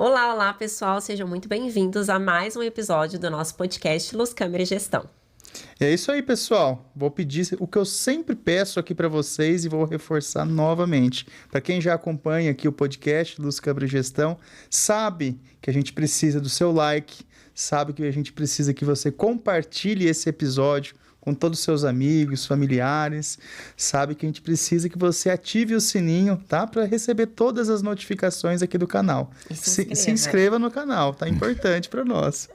Olá, olá pessoal, sejam muito bem-vindos a mais um episódio do nosso podcast Luz, Câmera e Gestão. É isso aí, pessoal. Vou pedir o que eu sempre peço aqui para vocês e vou reforçar novamente. Para quem já acompanha aqui o podcast Luz, Câmera e Gestão, sabe que a gente precisa do seu like, sabe que a gente precisa que você compartilhe esse episódio com todos os seus amigos, familiares, sabe que a gente precisa que você ative o sininho, tá? Para receber todas as notificações aqui do canal. E Se inscreva no canal, tá? Importante para nós.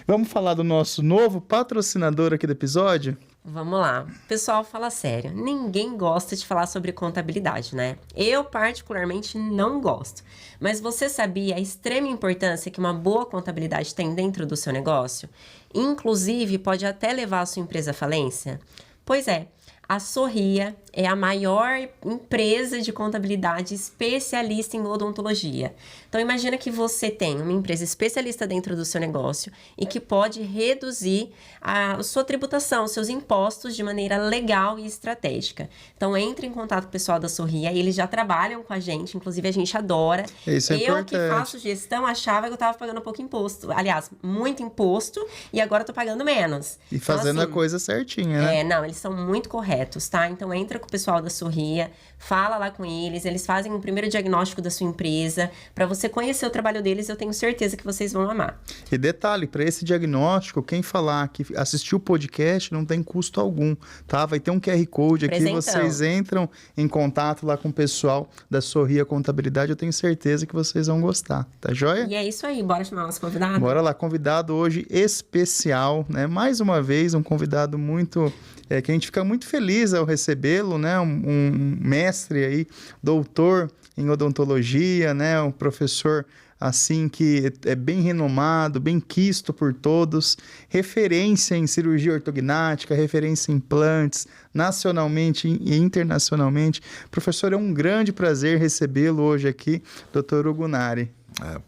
Vamos falar do nosso novo patrocinador aqui do episódio? Vamos lá. Pessoal, fala sério. Ninguém gosta de falar sobre contabilidade, né? Eu, particularmente, não gosto. Mas você sabia a extrema importância que uma boa contabilidade tem dentro do seu negócio? Inclusive, pode até levar a sua empresa à falência? Pois é. A Sorria é a maior empresa de contabilidade especialista em odontologia. Então, imagina que você tem uma empresa especialista dentro do seu negócio e que pode reduzir a sua tributação, os seus impostos de maneira legal e estratégica. Então, entre em contato com o pessoal da Sorria, eles já trabalham com a gente, inclusive a gente adora. Isso é importante. Que importante. faço gestão achava que eu estava pagando pouco imposto. Aliás, muito imposto e agora eu tô pagando menos. E fazendo então, assim, a coisa certinha, né? Não, eles são muito corretos, tá? Então, entra com o pessoal da Sorria, fala lá com eles fazem o primeiro diagnóstico da sua empresa, para você conhecer o trabalho deles, eu tenho certeza que vocês vão amar. E detalhe, para esse diagnóstico, quem falar que assistiu o podcast não tem custo algum, tá? Vai ter um QR Code aqui, vocês entram em contato lá com o pessoal da Sorria Contabilidade, eu tenho certeza que vocês vão gostar, tá joia? E é isso aí, bora chamar o nosso convidado? Bora lá, convidado hoje especial, né? Mais uma vez, um convidado muito... que a gente fica muito feliz ao recebê-lo, né? Um mestre aí, doutor em odontologia, né? Um professor assim que é bem renomado, bem quisto por todos, referência em cirurgia ortognática, referência em implantes, nacionalmente e internacionalmente. Professor, é um grande prazer recebê-lo hoje aqui, Dr. Hugo Nari.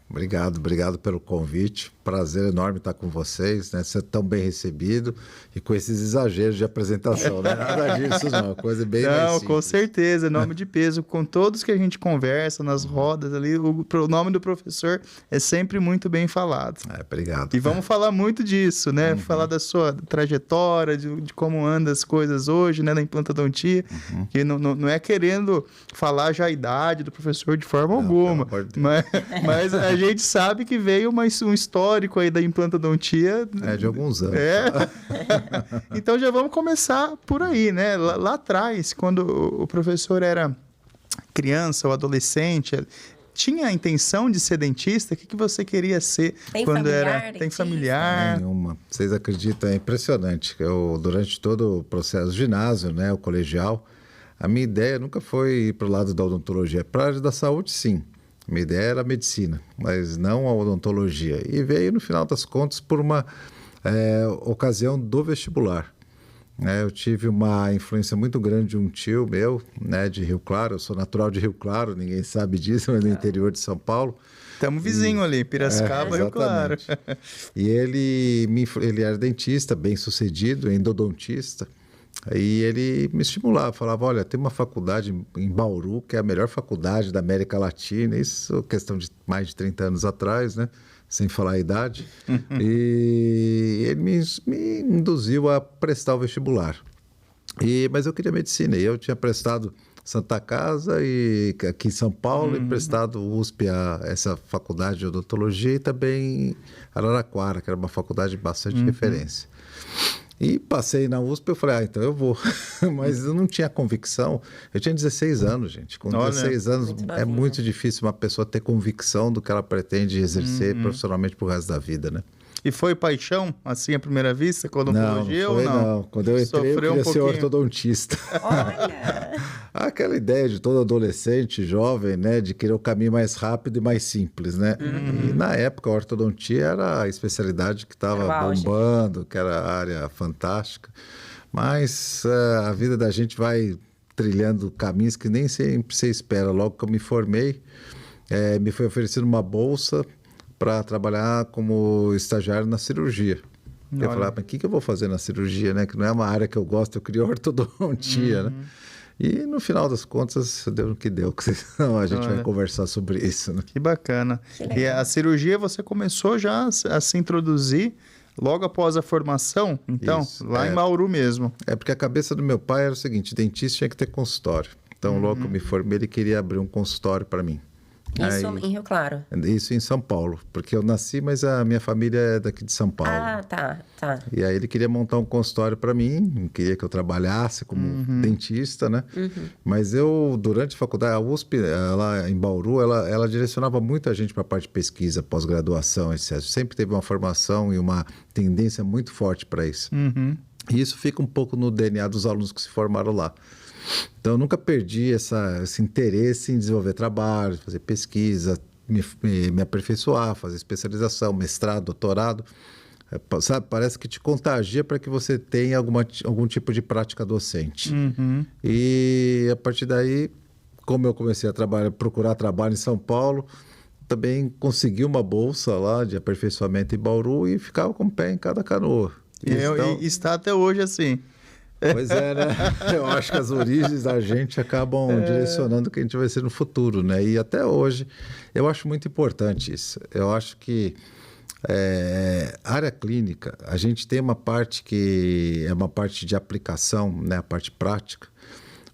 Obrigado pelo convite. Prazer enorme estar com vocês, né? Ser tão bem recebido e com esses exageros de apresentação, né? Nada disso não, coisa bem mais simples. Com certeza, nome de peso. Com todos que a gente conversa nas rodas ali, o nome do professor é sempre muito bem falado. Obrigado. E vamos falar muito disso, né? Falar da sua trajetória, de como andam as coisas hoje, né? Na implantodontia, que não é querendo falar já a idade do professor de forma alguma, mas a gente sabe que veio um histórico aí da implantodontia. De alguns anos. Então já vamos começar por aí, né? Lá atrás, quando o professor era criança ou adolescente, tinha a intenção de ser dentista? O que você queria ser quando era? Tem familiar? Nenhuma. Vocês acreditam? É impressionante. Durante todo o processo ginásio, né, o colegial, a minha ideia nunca foi ir para o lado da odontologia. Para a área da saúde, sim. Minha ideia era a medicina, mas não a odontologia. E veio, no final das contas, por uma ocasião do vestibular. Eu tive uma influência muito grande de um tio meu, né, de Rio Claro. Eu sou natural de Rio Claro, ninguém sabe disso, mas no interior de São Paulo. Estamos vizinho ali, Piracicaba, Rio Claro. E ele era dentista, bem sucedido, endodontista. Aí ele me estimulava, falava, olha, tem uma faculdade em Bauru, que é a melhor faculdade da América Latina, isso questão de mais de 30 anos atrás, né? Sem falar a idade. E ele me induziu a prestar o vestibular. Mas eu queria medicina, e eu tinha prestado Santa Casa e aqui em São Paulo, e prestado USP, essa faculdade de odontologia, e também Araraquara, que era uma faculdade de bastante referência. E passei na USP, eu falei, então eu vou. Mas eu não tinha convicção. Eu tinha 16 anos, gente. Com 16 anos é muito difícil uma pessoa ter convicção do que ela pretende exercer profissionalmente pro resto da vida, né? E foi paixão, assim, à primeira vista, com odontologia ou não? Não, quando eu entrei, eu queria ser ortodontista. Olha! Aquela ideia de todo adolescente, jovem, né? De querer o caminho mais rápido e mais simples, né? E na época, a ortodontia era a especialidade que estava bombando, que era a área fantástica. Mas a vida da gente vai trilhando caminhos que nem sempre você espera. Logo que eu me formei, me foi oferecida uma bolsa para trabalhar como estagiário na cirurgia. Eu falava, mas o que eu vou fazer na cirurgia, né? Que não é uma área que eu gosto, eu queria ortodontia, né? E no final das contas, deu no que deu, que senão a gente vai conversar sobre isso, né? Que bacana. Que legal. E a cirurgia você começou já a se introduzir logo após a formação, então, Isso, lá em Bauru mesmo. É porque a cabeça do meu pai era o seguinte, dentista tinha que ter consultório. Então, logo que eu me formei, ele queria abrir um consultório para mim. Isso em Rio Claro. Isso em São Paulo, porque eu nasci, mas a minha família é daqui de São Paulo. Ah, tá. E aí ele queria montar um consultório para mim, não queria que eu trabalhasse como dentista, né? Mas eu, durante a faculdade, a USP, lá em Bauru, ela direcionava muita gente para a parte de pesquisa, pós-graduação, etc. Sempre teve uma formação e uma tendência muito forte para isso. E isso fica um pouco no DNA dos alunos que se formaram lá. Então, eu nunca perdi esse interesse em desenvolver trabalho, fazer pesquisa, me aperfeiçoar, fazer especialização, mestrado, doutorado. Sabe, parece que te contagia para que você tenha algum tipo de prática docente. E a partir daí, como eu comecei a procurar trabalho em São Paulo, também consegui uma bolsa lá de aperfeiçoamento em Bauru e ficava com o pé em cada canoa. E está até hoje assim. Pois é, né? Eu acho que as origens da gente acabam direcionando o que a gente vai ser no futuro, né? E até hoje, eu acho muito importante isso. Eu acho que área clínica, a gente tem uma parte que é uma parte de aplicação, né? A parte prática.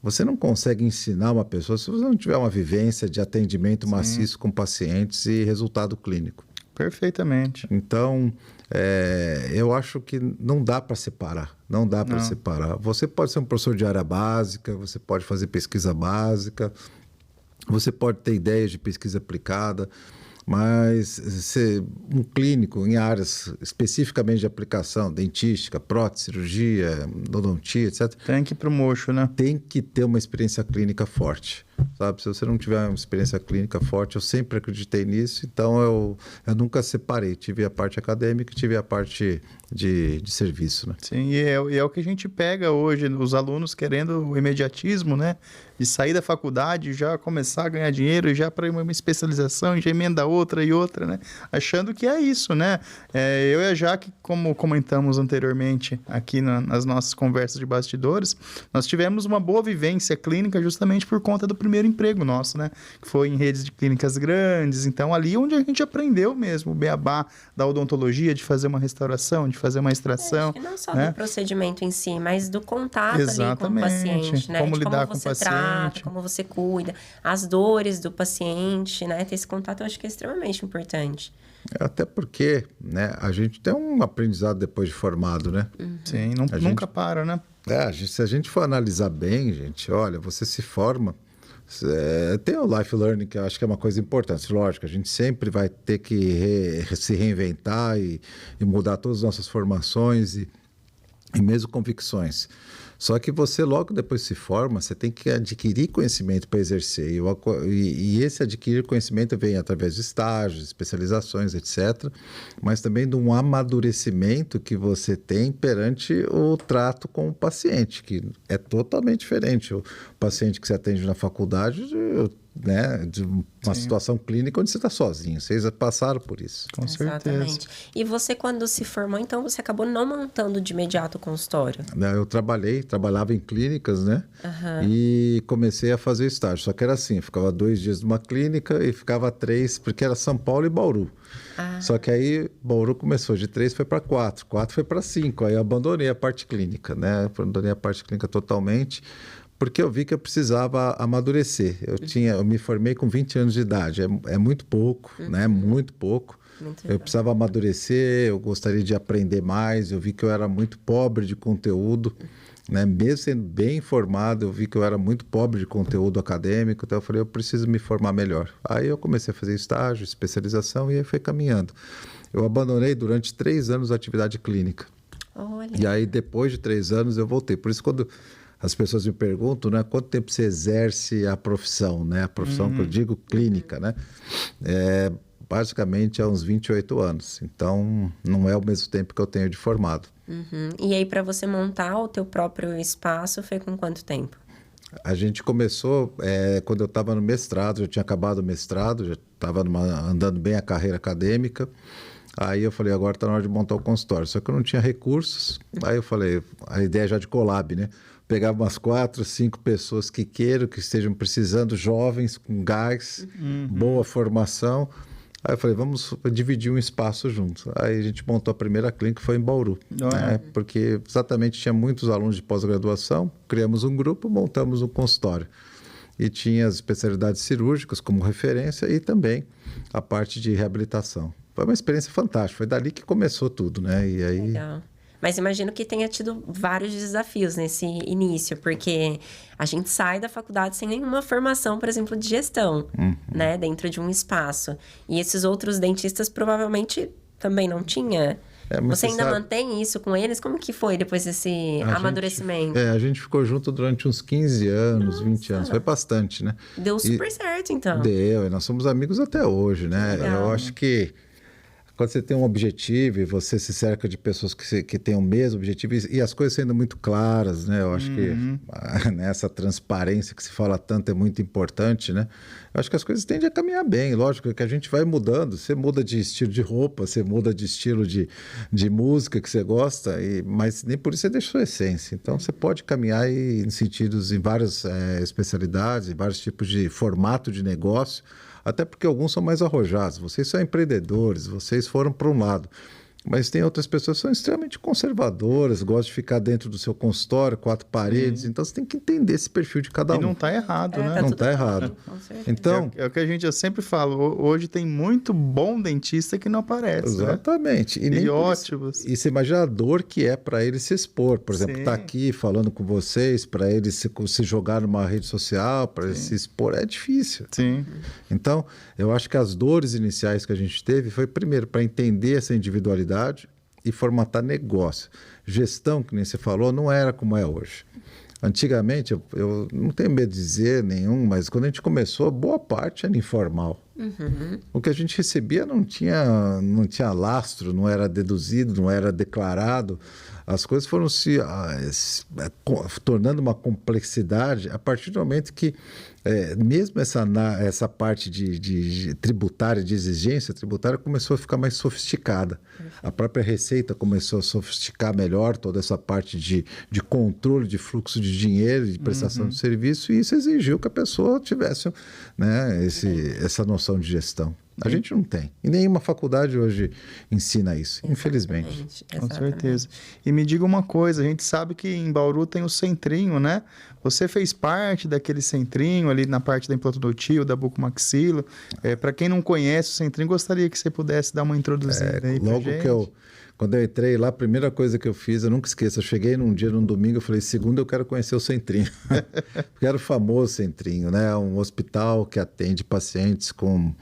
Você não consegue ensinar uma pessoa se você não tiver uma vivência de atendimento maciço com pacientes e resultado clínico. Perfeitamente. Então, eu acho que não dá para separar. Não dá para separar. Você pode ser um professor de área básica, você pode fazer pesquisa básica, você pode ter ideias de pesquisa aplicada, mas ser um clínico em áreas especificamente de aplicação, dentística, prótese, cirurgia, odontia, etc. Tem que ir para o mocho, né? Tem que ter uma experiência clínica forte, sabe? Se você não tiver uma experiência clínica forte, eu sempre acreditei nisso, então eu nunca separei. Tive a parte acadêmica e tive a parte de serviço, né? Sim, e é o que a gente pega hoje, os alunos querendo o imediatismo, né? De sair da faculdade, já começar a ganhar dinheiro, já para uma especialização, e já emenda outra e outra, né? Achando que é isso, né? Eu e a Jaque, como comentamos anteriormente aqui nas nossas conversas de bastidores, nós tivemos uma boa vivência clínica justamente por conta do primeiro emprego nosso, né? Que foi em redes de clínicas grandes, então ali onde a gente aprendeu mesmo o beabá da odontologia, de fazer uma restauração, de fazer uma extração. Acho que não só né? do procedimento em si, mas do contato Exatamente. ali com o paciente, né? Como de lidar como com o você paciente. trata, como você cuida, as dores do paciente, né? Ter esse contato eu acho que é extremamente importante. Até porque, né, a gente tem um aprendizado depois de formado, né? Sim, nunca para, né? Se a gente for analisar bem, gente, olha, você se forma, tem o life learning, que eu acho que é uma coisa importante. Lógico, a gente sempre vai ter que se reinventar e mudar todas as nossas formações e mesmo convicções. Só que você logo depois se forma, você tem que adquirir conhecimento para exercer. E esse adquirir conhecimento vem através de estágios, especializações, etc. Mas também de um amadurecimento que você tem perante o trato com o paciente, que é totalmente diferente. O paciente que você atende na faculdade, né, de uma situação clínica onde você está sozinho. Vocês passaram por isso. Com certeza. Exatamente. E você, quando se formou, então, você acabou não montando de imediato o consultório? Eu trabalhava em clínicas, né? E comecei a fazer estágio. Só que era assim, ficava 2 dias numa clínica e ficava 3, porque era São Paulo e Bauru. Só que aí Bauru começou de 3, foi para 4, 4 foi para 5. Aí eu abandonei a parte clínica, né? Abandonei a parte clínica totalmente, porque eu vi que eu precisava amadurecer. Eu me formei com 20 anos de idade, é muito pouco, né? Muito pouco. Eu precisava amadurecer, eu gostaria de aprender mais, eu vi que eu era muito pobre de conteúdo, né? Mesmo sendo bem informado, eu vi que eu era muito pobre de conteúdo acadêmico, então eu falei, eu preciso me formar melhor. Aí eu comecei a fazer estágio, especialização e aí foi caminhando. Eu abandonei durante 3 anos a atividade clínica. Olha. E aí depois de 3 anos eu voltei. Por isso quando as pessoas me perguntam, né, quanto tempo você exerce a profissão, né? A profissão que eu digo clínica, né? Basicamente há uns 28 anos. Então, não é o mesmo tempo que eu tenho de formado. E aí, para você montar o teu próprio espaço, foi com quanto tempo? A gente começou quando eu estava no mestrado, já tinha acabado o mestrado, já estava andando bem a carreira acadêmica. Aí eu falei, agora está na hora de montar o consultório. Só que eu não tinha recursos. Aí eu falei, a ideia já de collab, né? pegava umas 4, 5 pessoas que queiram, que estejam precisando, jovens, com gás, boa formação. Aí eu falei, vamos dividir um espaço juntos. Aí a gente montou a primeira clínica, foi em Bauru, né? Porque exatamente tinha muitos alunos de pós-graduação, criamos um grupo, montamos um consultório. E tinha as especialidades cirúrgicas como referência e também a parte de reabilitação. Foi uma experiência fantástica, foi dali que começou tudo, né? E aí... Legal. Mas imagino que tenha tido vários desafios nesse início, porque a gente sai da faculdade sem nenhuma formação, por exemplo, de gestão, né? Dentro de um espaço. E esses outros dentistas provavelmente também não tinha. Você ainda mantém isso com eles? Como que foi depois desse amadurecimento? A gente ficou junto durante uns 15 anos, 20 anos. Foi bastante, né? Deu super certo, então. Deu, e nós somos amigos até hoje, né? Legal. Eu acho que quando você tem um objetivo e você se cerca de pessoas que têm o mesmo objetivo e as coisas sendo muito claras, né? Eu acho que essa transparência que se fala tanto é muito importante, né? Eu acho que as coisas tendem a caminhar bem. Lógico que a gente vai mudando. Você muda de estilo de roupa, você muda de estilo de música que você gosta, mas nem por isso você deixa sua essência. Então, você pode caminhar em sentidos, em várias especialidades, em vários tipos de formato de negócio, até porque alguns são mais arrojados. Vocês são empreendedores, vocês foram para um lado. Mas tem outras pessoas que são extremamente conservadoras, gostam de ficar dentro do seu consultório, 4 paredes. Então, você tem que entender esse perfil de cada um. E não está errado, né? Tá Não tudo está errado. bem, com certeza. Então, É o que eu sempre falo. Hoje tem muito bom dentista que não aparece. exatamente. Né? E ótimos. E você imagina a dor que é para ele se expor. Por exemplo, Sim. estar aqui falando com vocês, para ele se jogar numa rede social, para ele se expor, é difícil. Sim. Então, eu acho que as dores iniciais que a gente teve foi, primeiro, para entender essa individualidade e formatar negócio. Gestão, que nem você falou, não era como é hoje. Antigamente, eu não tenho medo de dizer nenhum, mas quando a gente começou, boa parte era informal. O que a gente recebia não tinha lastro, não era deduzido, não era declarado. As coisas foram se tornando uma complexidade a partir do momento que mesmo essa parte de tributária, de exigência tributária, começou a ficar mais sofisticada. A própria Receita começou a sofisticar melhor toda essa parte de controle de fluxo de dinheiro, de prestação de serviço, e isso exigiu que a pessoa tivesse, né, essa noção de gestão. A gente não tem. E nenhuma faculdade hoje ensina isso, infelizmente. Com certeza. E me diga uma coisa, a gente sabe que em Bauru tem o Centrinho, né? Você fez parte daquele Centrinho ali na parte da implantodontia, da bucomaxilo. Para quem não conhece o Centrinho, gostaria que você pudesse dar uma introduzida aí pra gente. Quando eu entrei lá, a primeira coisa que eu fiz, eu nunca esqueço, eu cheguei num domingo, eu falei, segunda eu quero conhecer o Centrinho. Porque era o famoso Centrinho, né? Um hospital que atende pacientes com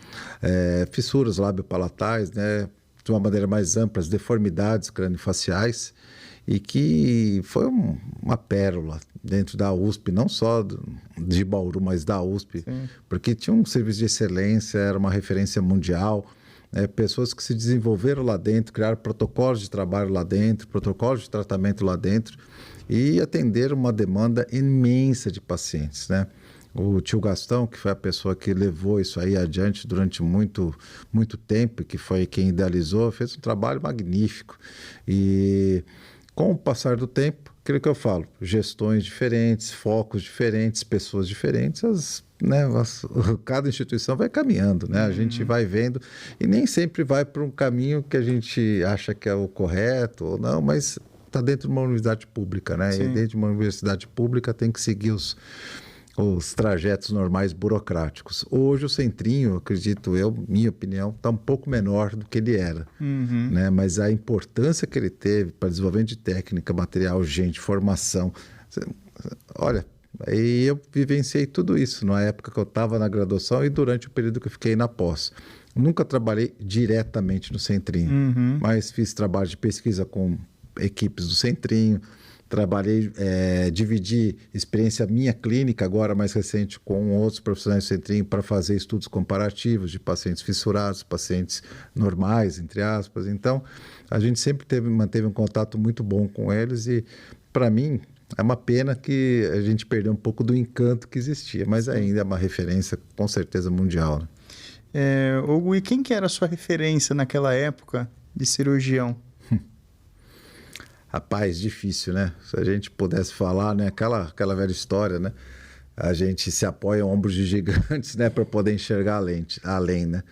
fissuras labiopalatais, né? De uma maneira mais ampla, as deformidades craniofaciais, e que foi uma pérola dentro da USP, não só de Bauru, mas da USP, porque tinha um serviço de excelência, era uma referência mundial. Pessoas que se desenvolveram lá dentro, criaram protocolos de trabalho lá dentro, protocolos de tratamento lá dentro e atenderam uma demanda imensa de pacientes, né? O tio Gastão, que foi a pessoa que levou isso aí adiante durante muito, muito tempo, que foi quem idealizou, fez um trabalho magnífico. E com o passar do tempo, aquilo que eu falo, gestões diferentes, focos diferentes, pessoas diferentes, cada instituição vai caminhando, né? A gente vai vendo e nem sempre vai para um caminho que a gente acha que é o correto ou não, mas está dentro de uma universidade pública, né? Sim. E dentro de uma universidade pública tem que seguir os trajetos normais burocráticos. Hoje o Centrinho, acredito eu, minha opinião, está um pouco menor do que ele era, né? Mas a importância que ele teve para desenvolvimento de técnica, material, gente, formação, olha. E eu vivenciei tudo isso na época que eu estava na graduação e durante o período que eu fiquei na pós. Nunca trabalhei diretamente no Centrinho, mas fiz trabalho de pesquisa com equipes do Centrinho, trabalhei, dividi experiência minha clínica, agora mais recente, com outros profissionais do Centrinho para fazer estudos comparativos de pacientes fissurados, pacientes normais, entre aspas. Então, a gente sempre manteve um contato muito bom com eles e, para mim, é uma pena que a gente perdeu um pouco do encanto que existia, mas ainda é uma referência com certeza mundial, né? Hugo, e quem que era a sua referência naquela época de cirurgião? Rapaz, difícil, né? Se a gente pudesse falar, né? Aquela velha história, né? A gente se apoia em ombros de gigantes, né? Para poder enxergar além, né?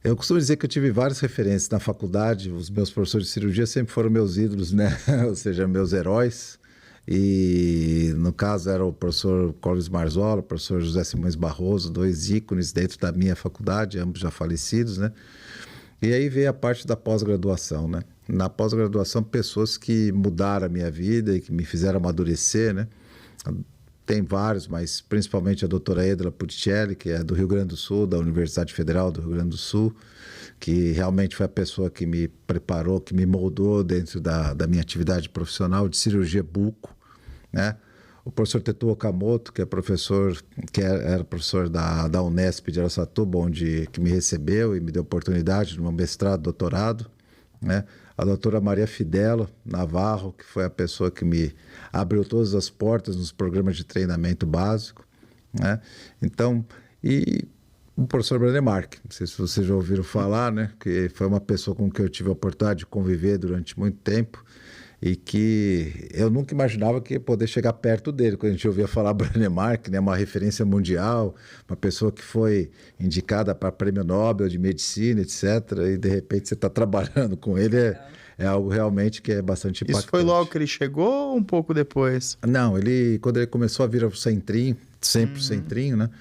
Eu costumo dizer que eu tive várias referências na faculdade. Os meus professores de cirurgia sempre foram meus ídolos, né? Ou seja, meus heróis. E no caso era o professor Clóvis Marzola, o professor José Simões Barroso, dois ícones dentro da minha faculdade, ambos já falecidos, né? E aí veio a parte da pós-graduação, né? Na pós-graduação, pessoas que mudaram a minha vida e que me fizeram amadurecer, né? Tem vários, mas principalmente a doutora Edla Puticelli, que é do Rio Grande do Sul, da Universidade Federal do Rio Grande do Sul, que realmente foi a pessoa que me preparou, que me moldou dentro da minha atividade profissional de cirurgia buco, né? O professor Tetsuo Okamoto, que é professor, era professor da Unesp de Araçatuba, que me recebeu e me deu oportunidade de um mestrado, doutorado, né? A doutora Maria Fidela Navarro, que foi a pessoa que me abriu todas as portas nos programas de treinamento básico, né? Então, e o professor Branemark, não sei se vocês já ouviram falar, né? Que foi uma pessoa com quem eu tive a oportunidade de conviver durante muito tempo e que eu nunca imaginava que ia poder chegar perto dele. Quando a gente ouvia falar Branemark, né? Uma referência mundial, uma pessoa que foi indicada para Prêmio Nobel de Medicina, etc. E de repente você está trabalhando com ele, é algo realmente que é bastante impactante. Isso foi logo que ele chegou ou um pouco depois? Não, quando ele começou a vir ao centrinho, sempre o centrinho, né?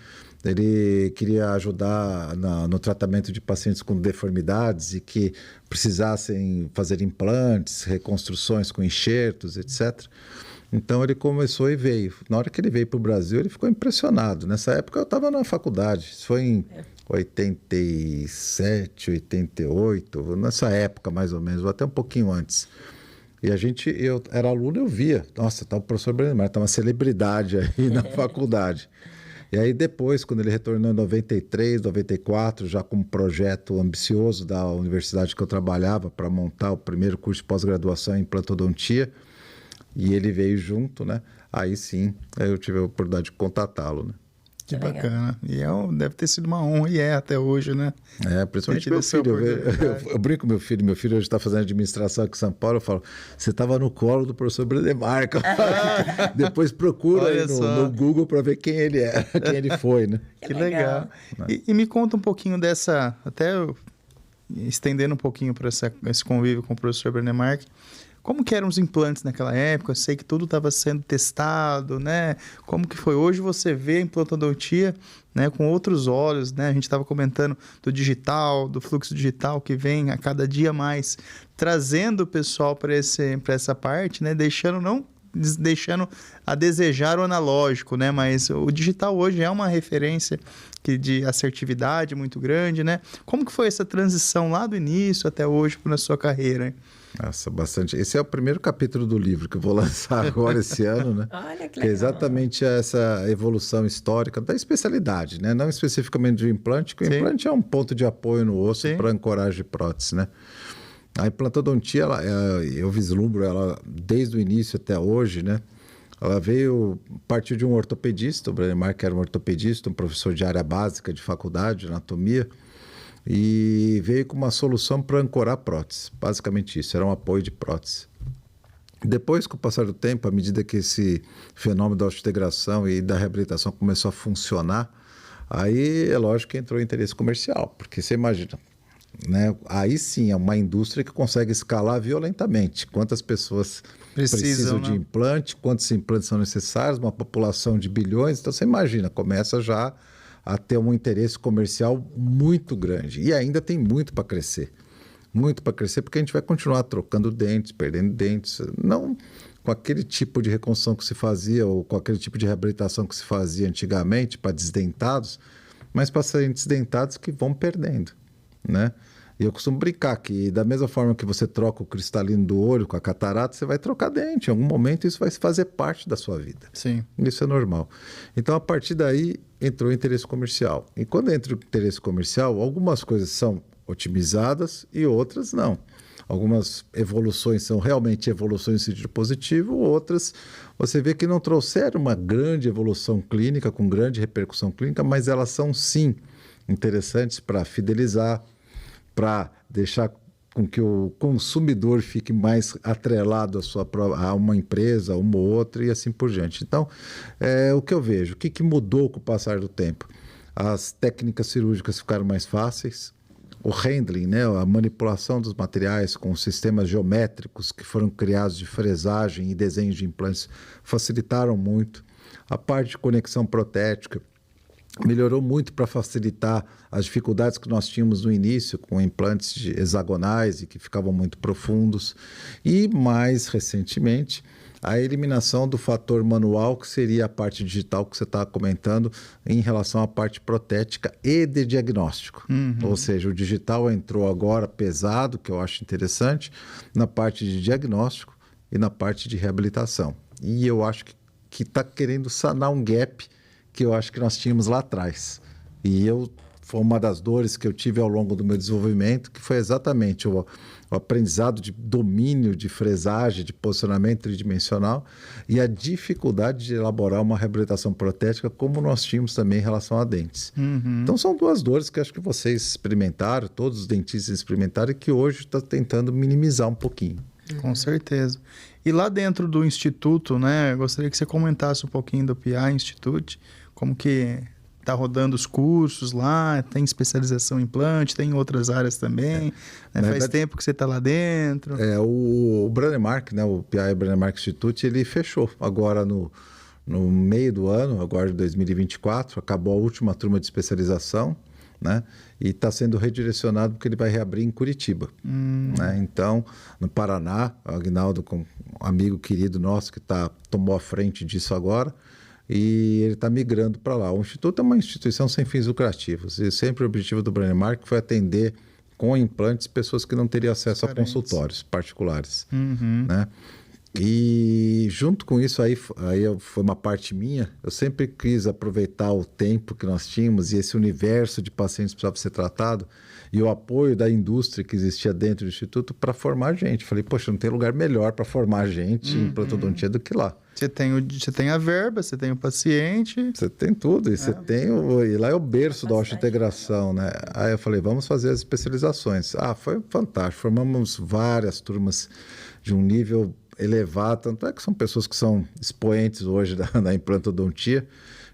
Ele queria ajudar no tratamento de pacientes com deformidades e que precisassem fazer implantes, reconstruções com enxertos, etc. Então ele começou e veio. Na hora que ele veio para o Brasil, ele ficou impressionado. Nessa época eu estava na faculdade, isso foi em 87, 88, nessa época mais ou menos, ou até um pouquinho antes. E eu era aluno, eu via, nossa, tá o professor Branemark, tá uma celebridade aí na faculdade. E aí depois, quando ele retornou em 93, 94, já com um projeto ambicioso da universidade que eu trabalhava para montar o primeiro curso de pós-graduação em implantodontia, e ele veio junto, né? Aí sim, eu tive a oportunidade de contatá-lo, né? Que bacana. E deve ter sido uma honra, e até hoje, né? Principalmente meu filho. Eu brinco com meu filho hoje está fazendo administração aqui em São Paulo, eu falo, você estava no colo do professor Branemark. Depois procura aí no Google para ver quem ele é, quem ele foi, né? Que legal. E me conta um pouquinho dessa, até estendendo um pouquinho para esse convívio com o professor Branemark. Como que eram os implantes naquela época? Eu sei que tudo estava sendo testado, né? Como que foi? Hoje você vê a implantodontia, né, com outros olhos, né? A gente estava comentando do digital, do fluxo digital que vem a cada dia mais, trazendo o pessoal para essa parte, né? Deixando a desejar o analógico, né? Mas o digital hoje é uma referência de assertividade muito grande, né? Como que foi essa transição lá do início até hoje na sua carreira, hein? Nossa, bastante. Esse é o primeiro capítulo do livro que eu vou lançar agora esse ano, né? Olha que legal. Que é exatamente essa evolução histórica da especialidade, né? Não especificamente do implante, porque o implante é um ponto de apoio no osso para ancoragem de prótese, né? A implantodontia, eu vislumbro ela desde o início até hoje, né? Ela partiu de um ortopedista, o Branemark era um ortopedista, um professor de área básica de faculdade, de anatomia, e veio com uma solução para ancorar prótese. Basicamente isso, era um apoio de prótese. Depois, com o passar do tempo, à medida que esse fenômeno da osteointegração e da reabilitação começou a funcionar, aí é lógico que entrou o interesse comercial, porque você imagina, né? Aí sim é uma indústria que consegue escalar violentamente. Quantas pessoas precisam de implante, quantos implantes são necessários, uma população de bilhões. Então você imagina, começa já a ter um interesse comercial muito grande. E ainda tem muito para crescer. Muito para crescer, porque a gente vai continuar trocando dentes, perdendo dentes. Não com aquele tipo de reconstrução que se fazia ou com aquele tipo de reabilitação que se fazia antigamente para desdentados, mas para pacientes dentados que vão perdendo, né? E eu costumo brincar que da mesma forma que você troca o cristalino do olho com a catarata, você vai trocar dente. Em algum momento isso vai fazer parte da sua vida. Sim. Isso é normal. Então, a partir daí, entrou o interesse comercial. E quando entra o interesse comercial, algumas coisas são otimizadas e outras não. Algumas evoluções são realmente evoluções em sentido positivo, outras você vê que não trouxeram uma grande evolução clínica, com grande repercussão clínica, mas elas são sim interessantes para fidelizar, para deixar com que o consumidor fique mais atrelado a uma empresa, uma ou outra e assim por diante. Então, o que eu vejo, o que mudou com o passar do tempo? As técnicas cirúrgicas ficaram mais fáceis, o handling, né, a manipulação dos materiais com sistemas geométricos que foram criados de fresagem e desenho de implantes facilitaram muito. A parte de conexão protética melhorou muito para facilitar as dificuldades que nós tínhamos no início com implantes hexagonais e que ficavam muito profundos. E, mais recentemente, a eliminação do fator manual, que seria a parte digital que você estava comentando, em relação à parte protética e de diagnóstico. Ou seja, o digital entrou agora pesado, que eu acho interessante, na parte de diagnóstico e na parte de reabilitação. E eu acho que está querendo sanar um gap que eu acho que nós tínhamos lá atrás. E foi uma das dores que eu tive ao longo do meu desenvolvimento, que foi exatamente o aprendizado de domínio de fresagem, de posicionamento tridimensional e a dificuldade de elaborar uma reabilitação protética como nós tínhamos também em relação a dentes. Então são duas dores que acho que vocês experimentaram, todos os dentistas experimentaram e que hoje está tentando minimizar um pouquinho. Com certeza. E lá dentro do Instituto, né, eu gostaria que você comentasse um pouquinho do PI Institute, como que está rodando os cursos lá, tem especialização em implante, tem outras áreas também, né? Faz tempo que você está lá dentro. O Brånemark, né, o PI Brånemark Institute, ele fechou agora no meio do ano, agora de 2024, acabou a última turma de especialização, né? E está sendo redirecionado porque ele vai reabrir em Curitiba. Né? Então, no Paraná, o Agnaldo, um amigo querido nosso que tomou a frente disso agora, e ele está migrando para lá. O Instituto é uma instituição sem fins lucrativos, e sempre o objetivo do Brånemark foi atender com implantes pessoas que não teriam acesso a consultórios particulares. Né? E junto com isso aí foi uma parte minha, eu sempre quis aproveitar o tempo que nós tínhamos e esse universo de pacientes que precisava ser tratado e o apoio da indústria que existia dentro do Instituto para formar gente. Falei, poxa, não tem lugar melhor para formar gente em implantodontia do que lá. Você tem a verba, você tem o paciente. Você tem tudo, e você tem e lá é o berço da osteointegração, né? Aí eu falei, vamos fazer as especializações. Foi fantástico, formamos várias turmas de um nível elevado, tanto é que são pessoas que são expoentes hoje da implantodontia,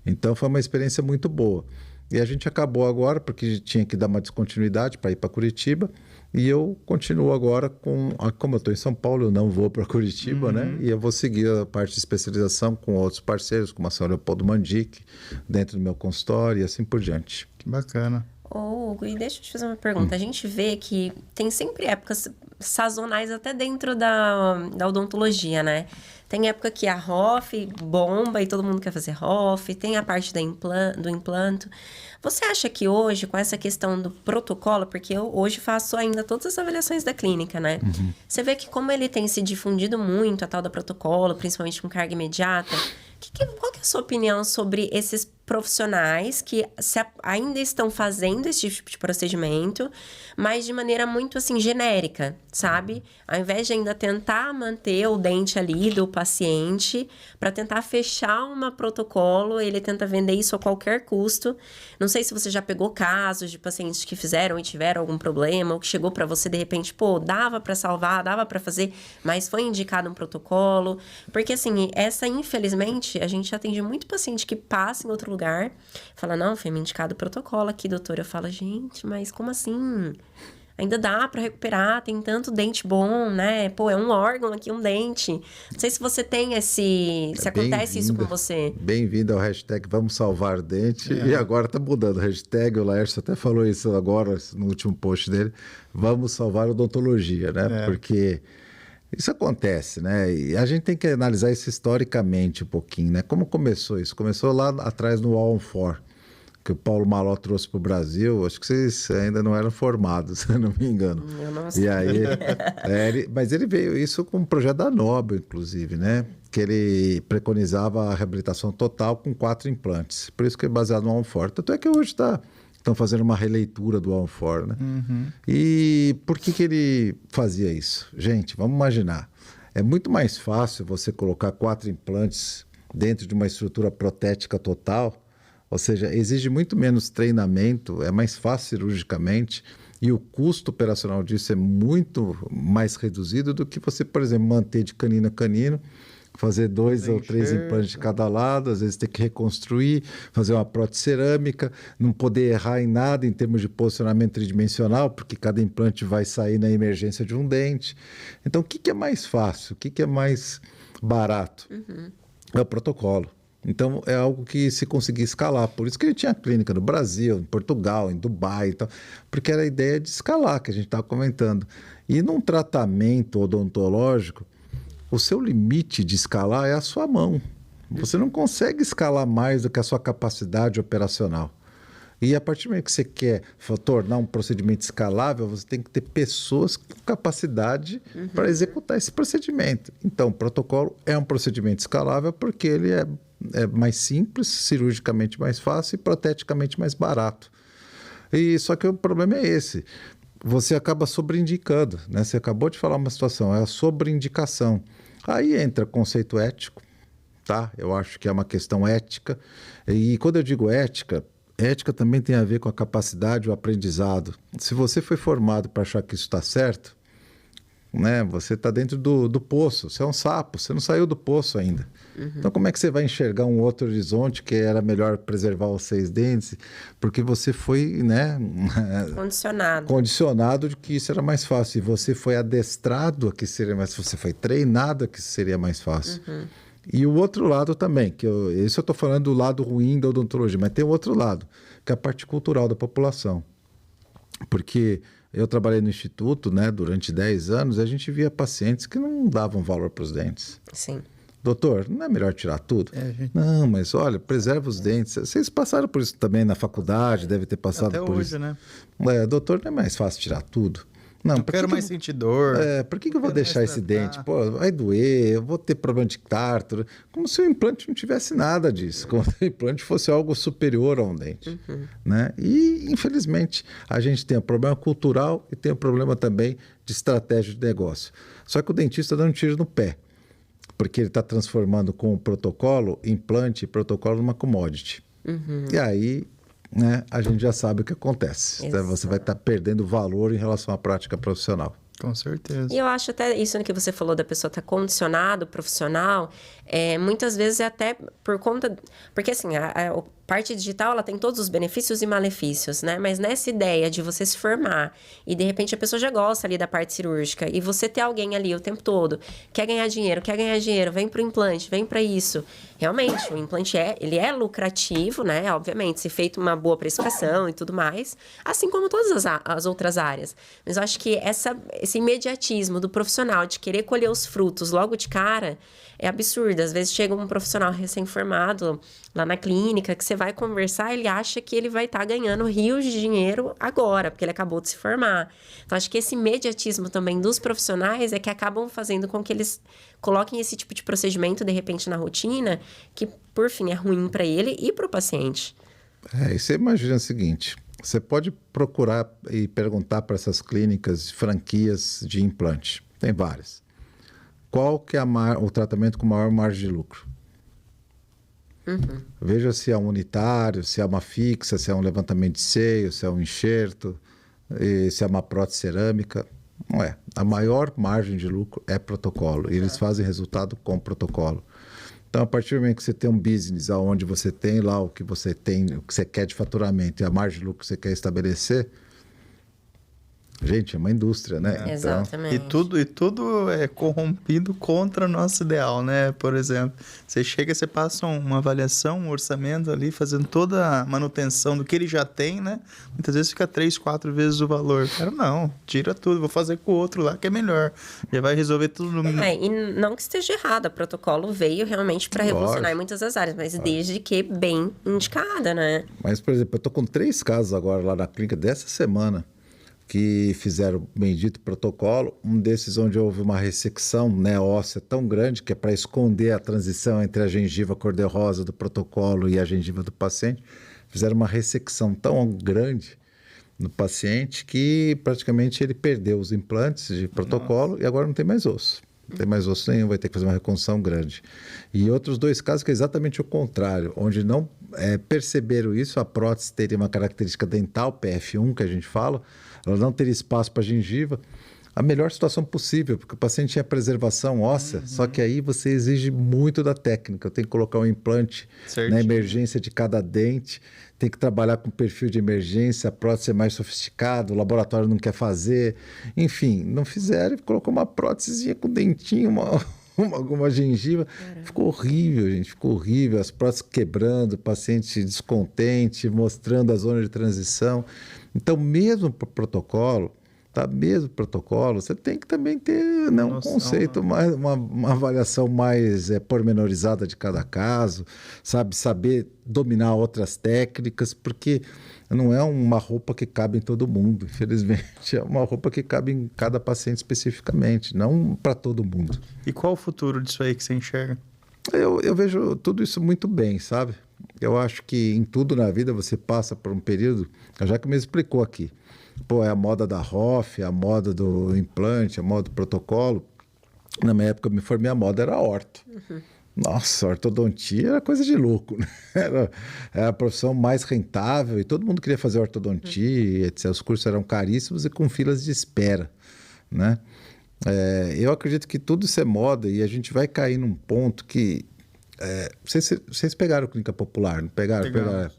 então foi uma experiência muito boa. E a gente acabou agora, porque tinha que dar uma descontinuidade para ir para Curitiba, e eu continuo agora como eu estou em São Paulo, eu não vou para Curitiba, né? E eu vou seguir a parte de especialização com outros parceiros, como a São Leopoldo Mandic, dentro do meu consultório e assim por diante. Que bacana. Hugo, e deixa eu te fazer uma pergunta. A gente vê que tem sempre épocas sazonais até dentro da odontologia, né? Tem época que a ROF bomba e todo mundo quer fazer ROF, tem a parte do implanto. Você acha que hoje, com essa questão do protocolo, porque eu hoje faço ainda todas as avaliações da clínica, né? Você vê que como ele tem se difundido muito, a tal da protocolo, principalmente com carga imediata, qual que é a sua opinião sobre esses profissionais que ainda estão fazendo esse tipo de procedimento, mas de maneira muito, assim, genérica, sabe? Ao invés de ainda tentar manter o dente ali do paciente, para tentar fechar um protocolo, ele tenta vender isso a qualquer custo. Não sei se você já pegou casos de pacientes que fizeram e tiveram algum problema, ou que chegou para você, de repente, dava para salvar, dava para fazer, mas foi indicado um protocolo. Porque, assim, infelizmente, a gente atende muito paciente que passa em outro lugar, fala, não, foi me indicado o protocolo aqui, doutor. Eu falo, gente, mas como assim? Ainda dá para recuperar, tem tanto dente bom, né? É um órgão aqui, um dente. Não sei se você tem se acontece isso com você. Bem-vindo ao hashtag Vamos Salvar Dente. E agora tá mudando o hashtag, o Laércio até falou isso agora, no último post dele, Vamos Salvar Odontologia, né? Porque isso acontece, né? E a gente tem que analisar isso historicamente um pouquinho, né? Como começou isso? Começou lá atrás no All on Four, que o Paulo Maló trouxe para o Brasil. Acho que vocês ainda não eram formados, se não me engano. Eu não sei. E aí, mas ele veio isso com um projeto da Nobel, inclusive, né? Que ele preconizava a reabilitação total com 4 implantes. Por isso que é baseado no All on Four. Tanto é que hoje estão fazendo uma releitura do All on Four, né? E por que ele fazia isso? Gente, vamos imaginar. É muito mais fácil você colocar 4 implantes dentro de uma estrutura protética total, ou seja, exige muito menos treinamento, é mais fácil cirurgicamente E o custo operacional disso é muito mais reduzido do que você, por exemplo, manter de canino a canino, fazer 2 ou 3 implantes de cada lado, às vezes ter que reconstruir, fazer uma prótese cerâmica, não poder errar em nada em termos de posicionamento tridimensional, porque cada implante vai sair na emergência de um dente. Então, o que é mais fácil? O que é mais barato? É o protocolo. Então, é algo que se conseguir escalar. Por isso que ele tinha clínica no Brasil, em Portugal, em Dubai e tal, porque era a ideia de escalar, que a gente estava comentando. E num tratamento odontológico, o seu limite de escalar é a sua mão. Você não consegue escalar mais do que a sua capacidade operacional. E a partir do momento que você quer tornar um procedimento escalável, você tem que ter pessoas com capacidade para executar esse procedimento. Então, o protocolo é um procedimento escalável porque ele é mais simples, cirurgicamente mais fácil e proteticamente mais barato. E só que o problema é esse. Você acaba sobreindicando, né? Você acabou de falar uma situação, é a sobreindicação. Aí entra conceito ético, tá? Eu acho que é uma questão ética. E quando eu digo ética, ética também tem a ver com a capacidade, o aprendizado. Se você foi formado para achar que isso está certo, né? Você está dentro do poço, você é um sapo, você não saiu do poço ainda. Então, como é que você vai enxergar um outro horizonte que era melhor preservar os 6 dentes? Porque você foi, né, condicionado de que isso era mais fácil. E você foi adestrado a que seria mais fácil. Você foi treinado a que seria mais fácil. E o outro lado também, isso eu estou falando do lado ruim da odontologia, mas tem o outro lado, que é a parte cultural da população. Porque eu trabalhei no instituto, né, durante 10 anos, e a gente via pacientes que não davam valor para os dentes. Sim. Doutor, não é melhor tirar tudo? Não, mas olha, preserva os dentes. Vocês passaram por isso também na faculdade, deve ter passado até por hoje, isso. né? Doutor, não é mais fácil tirar tudo? Não, quero mais sentir dor. Por que eu vou deixar esse dente? Pô, vai doer, eu vou ter problema de tártaro. Como se o implante não tivesse nada disso. Como se o implante fosse algo superior a um dente. Né? E, infelizmente, a gente tem um problema cultural e tem um problema também de estratégia de negócio. Só que o dentista dá um tiro no pé. Porque ele está transformando com o protocolo, implante e protocolo numa commodity. E aí, né, a gente já sabe o que acontece. Então, você vai estar perdendo valor em relação à prática profissional. Com certeza. E eu acho até isso que você falou da pessoa estar condicionado, profissional, muitas vezes é até por conta... Porque assim, a parte digital, ela tem todos os benefícios e malefícios, né? Mas nessa ideia de você se formar e de repente a pessoa já gosta ali da parte cirúrgica e você ter alguém ali o tempo todo, quer ganhar dinheiro, vem pro implante, vem para isso. Realmente, o implante ele é lucrativo, né? Obviamente, se feito uma boa precificação e tudo mais, assim como todas as outras áreas. Mas eu acho que esse imediatismo do profissional de querer colher os frutos logo de cara é absurdo. Às vezes chega um profissional recém-formado lá na clínica, que você vai conversar, ele acha que ele vai estar ganhando rios de dinheiro agora, porque ele acabou de se formar. Então, acho que esse imediatismo também dos profissionais é que acabam fazendo com que eles coloquem esse tipo de procedimento, de repente, na rotina, que, por fim, é ruim para ele e para o paciente. E você imagina o seguinte, você pode procurar e perguntar para essas clínicas, franquias de implante, tem várias. Qual que é o tratamento com maior margem de lucro? Veja se é um unitário, se é uma fixa, se é um levantamento de seio, se é um enxerto, se é uma prótese cerâmica. Não é. A maior margem de lucro é protocolo. E eles fazem resultado com protocolo. Então, a partir do momento que você tem um business onde você tem lá o que você tem, o que você quer de faturamento e a margem de lucro que você quer estabelecer, gente, é uma indústria, né? Então, exatamente. E tudo é corrompido contra o nosso ideal, né? Por exemplo, você passa uma avaliação, um orçamento ali, fazendo toda a manutenção do que ele já tem, né? Muitas vezes fica 3, 4 vezes o valor. Cara, não, tira tudo, vou fazer com o outro lá que é melhor. Já vai resolver tudo no... E não que esteja errado, o protocolo veio realmente para revolucionar em muitas das áreas, mas desde que bem indicada, né? Mas, por exemplo, eu tô com 3 casos agora lá na clínica dessa semana, que fizeram o bendito protocolo, um desses onde houve uma ressecção, né, óssea tão grande que é para esconder a transição entre a gengiva cor-de-rosa do protocolo e a gengiva do paciente, fizeram uma ressecção tão grande no paciente que praticamente ele perdeu os implantes de protocolo e agora não tem mais osso. não tem mais osso nenhum, vai ter que fazer uma reconstrução grande. E outros 2 casos que é exatamente o contrário, onde não perceberam isso, a prótese teria uma característica dental, PF1 que a gente fala, ela não teria espaço para gengiva, a melhor situação possível, porque o paciente tinha preservação óssea, só que aí você exige muito da técnica. Tem que colocar um implante na emergência de cada dente, tem que trabalhar com perfil de emergência, a prótese é mais sofisticada, o laboratório não quer fazer. Enfim, não fizeram e colocou uma prótesezinha com dentinho, uma gengiva. Caramba. Ficou horrível, gente, ficou horrível. As próteses quebrando, o paciente descontente, mostrando a zona de transição. Então, mesmo para o protocolo, mesmo protocolo, você tem que também ter um conceito, uma avaliação mais pormenorizada de cada caso, saber dominar outras técnicas, porque não é uma roupa que cabe em todo mundo, infelizmente. É uma roupa que cabe em cada paciente especificamente, não para todo mundo. E qual o futuro disso aí que você enxerga? Eu vejo tudo isso muito bem, sabe? Eu acho que em tudo na vida você passa por um período, já que me explicou aqui, é a moda da ROF, a moda do implante, a moda do protocolo. Na minha época eu me formei, a moda era orto. Nossa, ortodontia era coisa de louco, né? Era a profissão mais rentável e todo mundo queria fazer ortodontia, etc. Os cursos eram caríssimos e com filas de espera, né? Eu acredito que tudo isso é moda e a gente vai cair num ponto que... vocês pegaram clínica popular, não pegaram? Pegaram.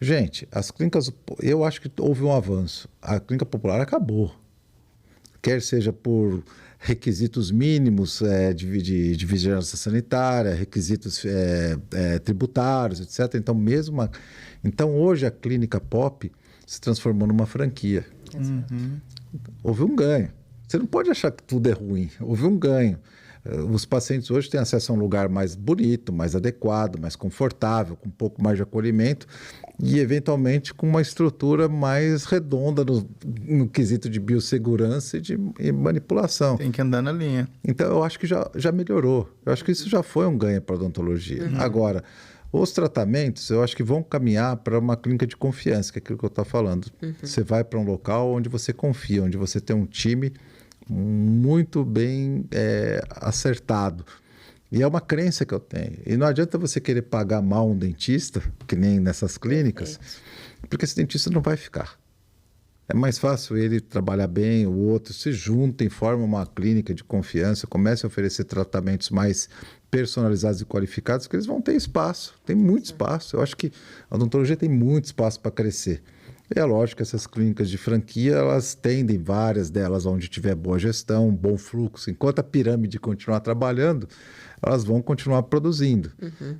Gente, as clínicas... Eu acho que houve um avanço. A clínica popular acabou. Quer seja por requisitos mínimos de vigilância sanitária, requisitos tributários, etc. Então, hoje a clínica pop se transformou numa franquia. Houve um ganho. Você não pode achar que tudo é ruim. Houve um ganho. Os pacientes hoje têm acesso a um lugar mais bonito, mais adequado, mais confortável, com um pouco mais de acolhimento e, eventualmente, com uma estrutura mais redonda no quesito de biossegurança e manipulação. Tem que andar na linha. Então, eu acho que já melhorou. Eu acho que isso já foi um ganho para a odontologia. Agora, os tratamentos, eu acho que vão caminhar para uma clínica de confiança, que é aquilo que eu estou falando. Você vai para um local onde você confia, onde você tem um time muito bem acertado. E é uma crença que eu tenho. E não adianta você querer pagar mal um dentista, que nem nessas clínicas, porque esse dentista não vai ficar. É mais fácil ele trabalhar bem, o outro se juntem, formam uma clínica de confiança, comecem a oferecer tratamentos mais personalizados e qualificados, que eles vão ter espaço. Tem muito espaço. Eu acho que a odontologia tem muito espaço para crescer. E é lógico que essas clínicas de franquia, elas tendem, várias delas, onde tiver boa gestão, bom fluxo. Enquanto a pirâmide continuar trabalhando, elas vão continuar produzindo.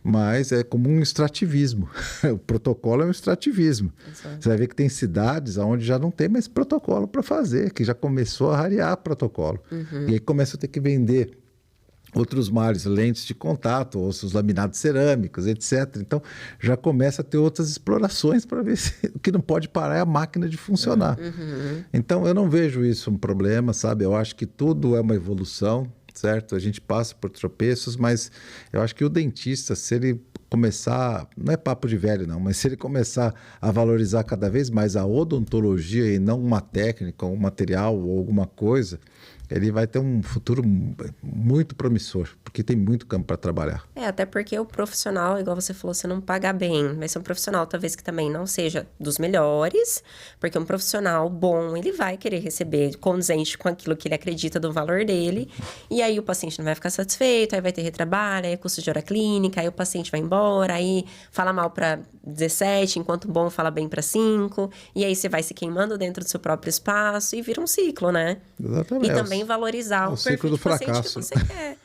Mas é como um extrativismo. O protocolo é um extrativismo. Exato. Você vai ver que tem cidades onde já não tem mais protocolo para fazer, que já começou a rarear protocolo. E aí começa a ter que vender outros males, lentes de contato, ossos laminados cerâmicos, etc. Então, já começa a ter outras explorações para ver se o que não pode parar é a máquina de funcionar. Então, eu não vejo isso um problema, sabe? Eu acho que tudo é uma evolução, certo? A gente passa por tropeços, mas eu acho que o dentista, se ele começar, não é papo de velho não, mas se ele começar a valorizar cada vez mais a odontologia e não uma técnica, um material ou alguma coisa, ele vai ter um futuro muito promissor, porque tem muito campo para trabalhar. Até porque o profissional, igual você falou, você não paga bem, vai ser um profissional talvez que também não seja dos melhores, porque um profissional bom, ele vai querer receber condizente com aquilo que ele acredita do valor dele, e aí o paciente não vai ficar satisfeito, aí vai ter retrabalho, aí é custo de hora clínica, aí o paciente vai embora, aí fala mal para 17, enquanto o bom fala bem para 5, e aí você vai se queimando dentro do seu próprio espaço e vira um ciclo, né? Exatamente. E também valorizar o perfil do paciente que você quer.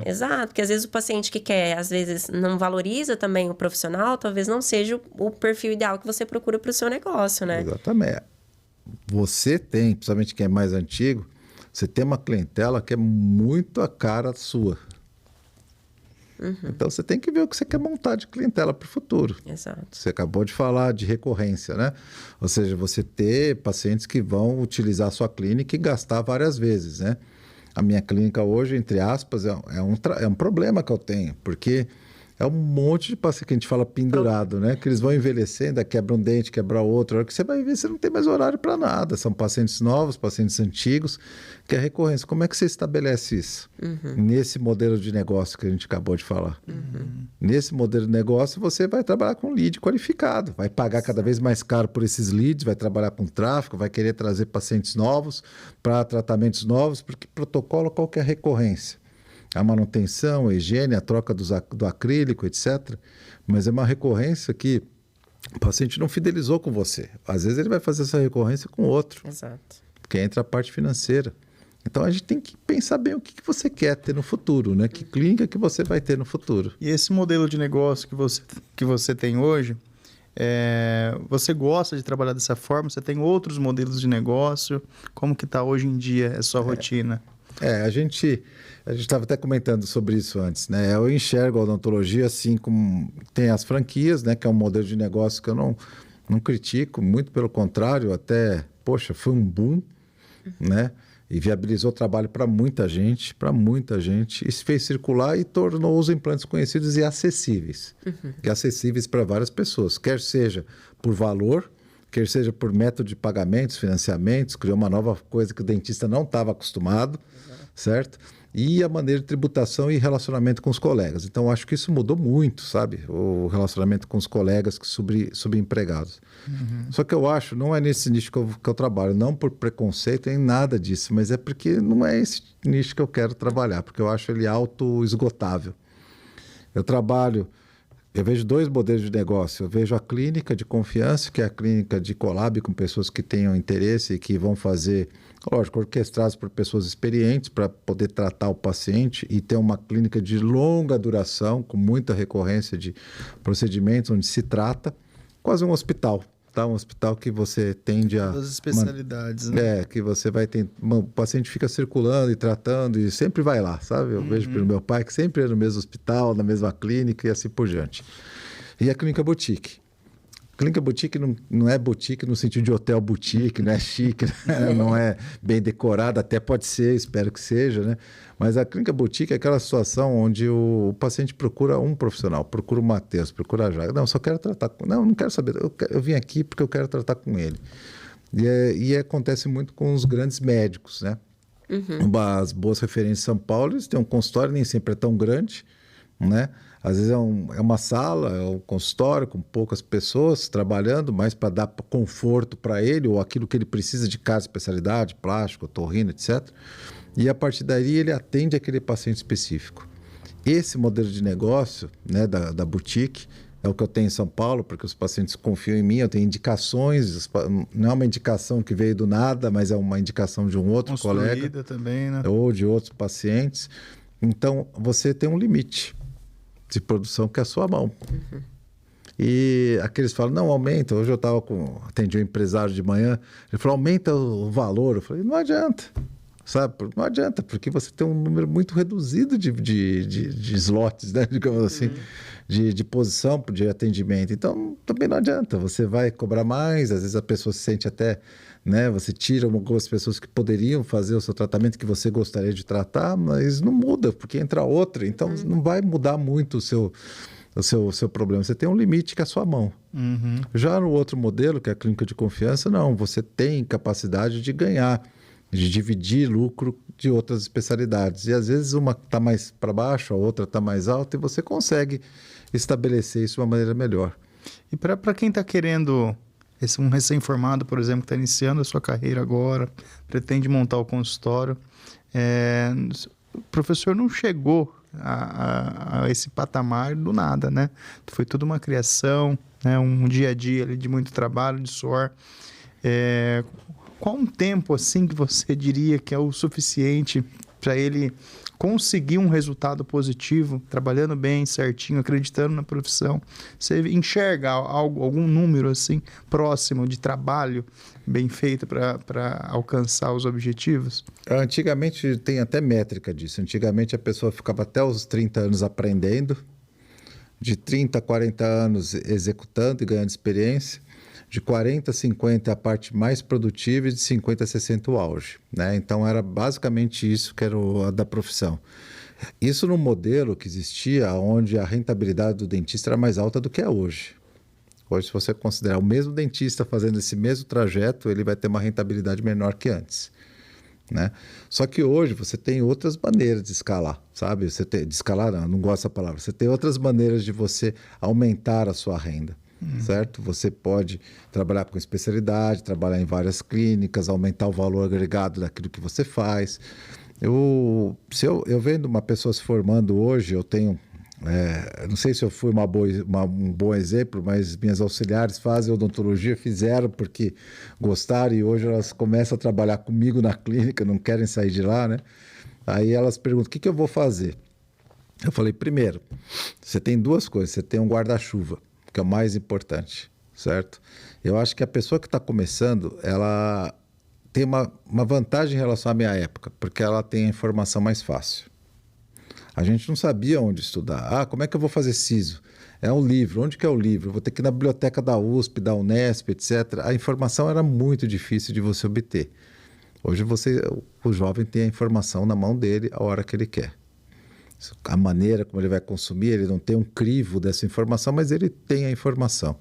Exato, porque às vezes o paciente que quer, às vezes não valoriza também o profissional, talvez não seja o perfil ideal que você procura para o seu negócio, né? Exatamente. Você tem, principalmente quem é mais antigo, você tem uma clientela que é muito a cara sua. Então, você tem que ver o que você quer montar de clientela para o futuro. Exato. Você acabou de falar de recorrência, né? Ou seja, você ter pacientes que vão utilizar a sua clínica e gastar várias vezes, né? A minha clínica hoje, entre aspas, é um problema que eu tenho, porque É um monte de paciente que a gente fala pendurado, né? Que eles vão envelhecendo, quebra um dente, quebra outro. A hora que você vai ver, você não tem mais horário para nada. São pacientes novos, pacientes antigos, que é recorrência. Como é que você estabelece isso? Nesse modelo de negócio que a gente acabou de falar. Nesse modelo de negócio, você vai trabalhar com lead qualificado. Vai pagar cada vez mais caro por esses leads, vai trabalhar com tráfego, vai querer trazer pacientes novos para tratamentos novos, porque protocolo, qual que é a recorrência? A manutenção, a higiene, a troca do acrílico, etc. Mas é uma recorrência que o paciente não fidelizou com você. Às vezes ele vai fazer essa recorrência com outro. Exato. Porque entra a parte financeira. Então a gente tem que pensar bem o que você quer ter no futuro, né? Que clínica que você vai ter no futuro. E esse modelo de negócio que você tem hoje, você gosta de trabalhar dessa forma? Você tem outros modelos de negócio? Como que está hoje em dia a sua rotina? A gente estava até comentando sobre isso antes, né? Eu enxergo a odontologia assim como tem as franquias, né? Que é um modelo de negócio que eu não critico, muito pelo contrário, até, poxa, foi um boom, né? E viabilizou trabalho para muita gente, e se fez circular e tornou os implantes conhecidos e acessíveis. E acessíveis para várias pessoas, quer seja por valor, quer seja por método de pagamentos, financiamentos, criou uma nova coisa que o dentista não estava acostumado, certo? E a maneira de tributação e relacionamento com os colegas. Então, acho que isso mudou muito, sabe? O relacionamento com os colegas subempregados. Só que eu acho, não é nesse nicho que eu trabalho, não por preconceito, nem nada disso, mas é porque não é esse nicho que eu quero trabalhar, porque eu acho ele auto-esgotável. Eu vejo dois modelos de negócio. Eu vejo a clínica de confiança, que é a clínica de collab com pessoas que tenham interesse e que vão fazer, lógico, orquestrados por pessoas experientes para poder tratar o paciente e ter uma clínica de longa duração, com muita recorrência de procedimentos, onde se trata, quase um hospital. Tá? Um hospital que você tende a... Todas as especialidades, né? Que você vai ter... O paciente fica circulando e tratando e sempre vai lá, sabe? Eu vejo pelo meu pai que sempre é no mesmo hospital, na mesma clínica e assim por diante. E a clínica boutique. Clínica boutique não é boutique no sentido de hotel boutique, não é chique, né? Não é bem decorada, até pode ser, espero que seja, né? Mas a clínica boutique é aquela situação onde o paciente procura um profissional, procura o Matheus, procura a Jaga. Não, só quero tratar com... Não quero saber, eu vim aqui porque eu quero tratar com ele. E acontece muito com os grandes médicos, né? As boas referências em São Paulo, eles têm um consultório, nem sempre é tão grande, né? Às vezes é uma sala, é um consultório com poucas pessoas trabalhando, mas para dar conforto para ele ou aquilo que ele precisa de cada especialidade, plástico, otorrino, etc. E a partir daí ele atende aquele paciente específico. Esse modelo de negócio, né, da boutique é o que eu tenho em São Paulo, porque os pacientes confiam em mim, eu tenho indicações, não é uma indicação que veio do nada, mas é uma indicação de um outro colega. Também, né? Ou de outros pacientes. Então, você tem um limite de produção que é a sua mão. E aqueles falam, não, aumenta. Hoje eu atendi um empresário de manhã, ele falou, aumenta o valor. Eu falei, não adianta, sabe? Não adianta, porque você tem um número muito reduzido de slots, né? Digamos assim, de posição de atendimento. Então, também não adianta. Você vai cobrar mais, às vezes a pessoa se sente até... Né? Você tira algumas pessoas que poderiam fazer o seu tratamento que você gostaria de tratar, mas não muda, porque entra outra. Então, não vai mudar muito o seu problema. Você tem um limite que é a sua mão. Já no outro modelo, que é a clínica de confiança, não. Você tem capacidade de ganhar, de dividir lucro de outras especialidades. E, às vezes, uma está mais para baixo, a outra está mais alta, e você consegue estabelecer isso de uma maneira melhor. E para quem está querendo... um recém-formado, por exemplo, que está iniciando a sua carreira agora, pretende montar o consultório. O professor não chegou a esse patamar do nada, né? Foi tudo uma criação, né? Um dia a dia ali de muito trabalho, de suor. Qual um tempo assim que você diria que é o suficiente para ele conseguir um resultado positivo, trabalhando bem, certinho, acreditando na profissão? Você enxerga algum número assim próximo de trabalho bem feito para alcançar os objetivos? Antigamente tem até métrica disso. Antigamente a pessoa ficava até os 30 anos aprendendo, de 30 a 40 anos executando e ganhando experiência, de 40 a 50 a parte mais produtiva e de 50 a 60 o auge, né? Então era basicamente isso que era da profissão. Isso no modelo que existia, onde a rentabilidade do dentista era mais alta do que é hoje. Hoje, se você considerar o mesmo dentista fazendo esse mesmo trajeto, ele vai ter uma rentabilidade menor que antes, né? Só que hoje você tem outras maneiras de escalar, sabe? De escalar, não gosto dessa palavra. Você tem outras maneiras de você aumentar a sua renda, certo? Você pode trabalhar com especialidade, trabalhar em várias clínicas, aumentar o valor agregado daquilo que você faz. Eu vendo uma pessoa se formando hoje, eu tenho... não sei se eu fui um bom exemplo, mas minhas auxiliares fazem odontologia, fizeram porque gostaram e hoje elas começam a trabalhar comigo na clínica, não querem sair de lá, né? Aí elas perguntam, o que eu vou fazer? Eu falei, primeiro, você tem duas coisas, você tem um guarda-chuva, que é o mais importante, certo? Eu acho que a pessoa que está começando, ela tem uma vantagem em relação à minha época, porque ela tem a informação mais fácil. A gente não sabia onde estudar. Como é que eu vou fazer SISO? É um livro. Onde que é o livro? Eu vou ter que ir na biblioteca da USP, da Unesp, etc. A informação era muito difícil de você obter. Hoje o jovem tem a informação na mão dele a hora que ele quer. A maneira como ele vai consumir, ele não tem um crivo dessa informação, mas ele tem a informação.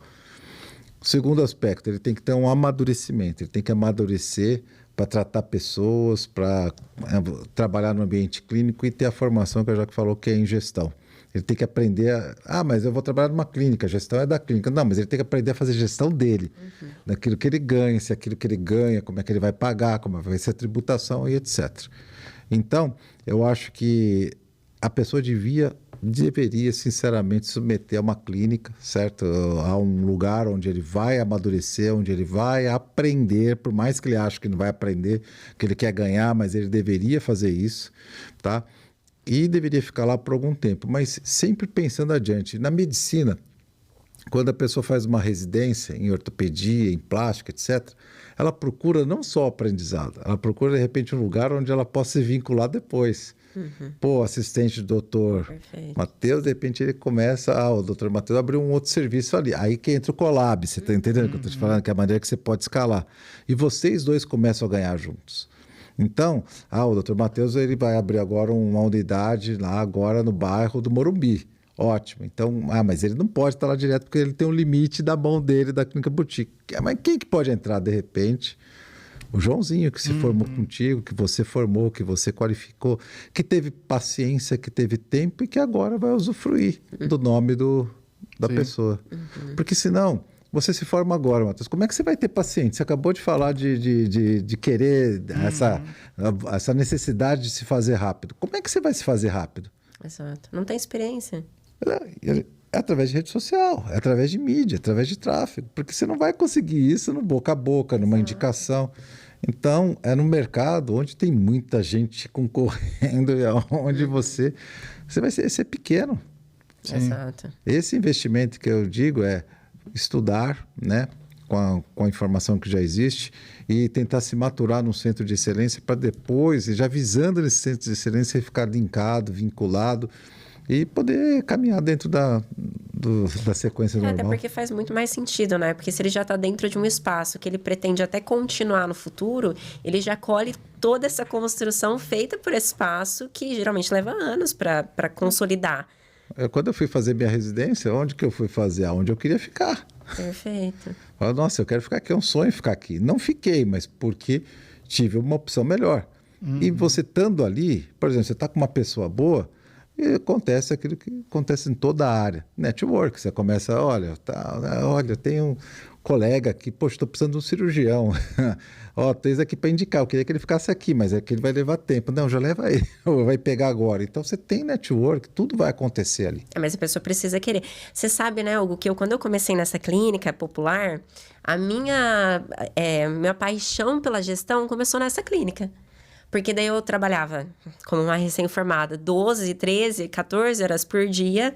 O segundo aspecto, ele tem que ter um amadurecimento. Ele tem que amadurecer para tratar pessoas, para trabalhar no ambiente clínico e ter a formação que a Jaque falou, que é em gestão. Ele tem que aprender mas eu vou trabalhar numa clínica, a gestão é da clínica. Não, mas ele tem que aprender a fazer gestão dele, daquilo que ele ganha, se aquilo que ele ganha, como é que ele vai pagar, como vai ser a tributação e etc. Então, eu acho que a pessoa deveria sinceramente submeter a uma clínica, certo? A um lugar onde ele vai amadurecer, onde ele vai aprender, por mais que ele ache que não vai aprender, que ele quer ganhar, mas ele deveria fazer isso, tá? E deveria ficar lá por algum tempo, mas sempre pensando adiante. Na medicina, quando a pessoa faz uma residência em ortopedia, em plástica, etc., ela procura não só o aprendizado, ela procura, de repente, um lugar onde ela possa se vincular depois. Assistente do doutor Matheus, de repente ele começa, o doutor Matheus abriu um outro serviço ali. Aí que entra o Colab, você está entendendo o que eu estou te falando? Que é a maneira que você pode escalar. E vocês dois começam a ganhar juntos. Então, o doutor Matheus ele vai abrir agora uma unidade lá agora no bairro do Morumbi. Ótimo. Então, mas ele não pode estar lá direto porque ele tem um limite da mão dele da clínica boutique. Mas quem que pode entrar de repente? O Joãozinho, que se formou contigo, que você formou, que você qualificou, que teve paciência, que teve tempo e que agora vai usufruir do nome da pessoa. Porque senão, você se forma agora, Matheus, como é que você vai ter paciente? Você acabou de falar de querer essa necessidade de se fazer rápido. Como é que você vai se fazer rápido? Exato. Não tem experiência. É através de rede social, é através de mídia, é através de tráfego, porque você não vai conseguir isso no boca a boca, numa indicação. Então, é no mercado onde tem muita gente concorrendo, onde você vai ser pequeno. Exato. Esse investimento que eu digo é estudar, né, com a informação que já existe e tentar se maturar num centro de excelência para depois, já visando nesse centro de excelência, ficar linkado, vinculado e poder caminhar dentro da sequência normal. Até porque faz muito mais sentido, né? Porque se ele já está dentro de um espaço que ele pretende até continuar no futuro, ele já colhe toda essa construção feita por esse espaço que geralmente leva anos para consolidar. Quando eu fui fazer minha residência, onde que eu fui fazer? Onde eu queria ficar. Perfeito. Nossa, eu quero ficar aqui, é um sonho ficar aqui. Não fiquei, mas porque tive uma opção melhor. E você estando ali, por exemplo, você está com uma pessoa boa, e acontece aquilo que acontece em toda a área. Network, você começa, olha, tem um colega aqui, poxa, estou precisando de um cirurgião. Tens aqui para indicar, eu queria que ele ficasse aqui, mas é que ele vai levar tempo. Não, já leva aí, vai pegar agora. Então, você tem network, tudo vai acontecer ali. Mas a pessoa precisa querer. Você sabe, né, Hugo, que quando eu comecei nessa clínica popular, a minha paixão pela gestão começou nessa clínica. Porque daí eu trabalhava como uma recém-formada 12, 13, 14 horas por dia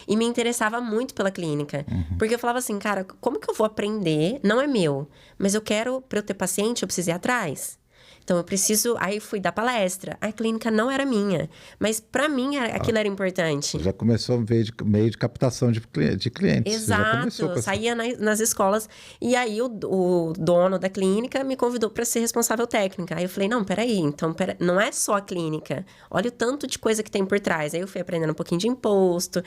e me interessava muito pela clínica. Porque eu falava assim, cara, como que eu vou aprender? Não é meu, mas eu quero, para eu ter paciente, eu preciso ir atrás. Então, eu preciso... Aí, fui dar palestra. A clínica não era minha. Mas, para mim, aquilo era importante. Já começou meio de captação de clientes. Exato. Saía nas escolas. E aí, o dono da clínica me convidou para ser responsável técnica. Aí, eu falei, não, peraí. Então, não é só a clínica. Olha o tanto de coisa que tem por trás. Aí, eu fui aprendendo um pouquinho de imposto,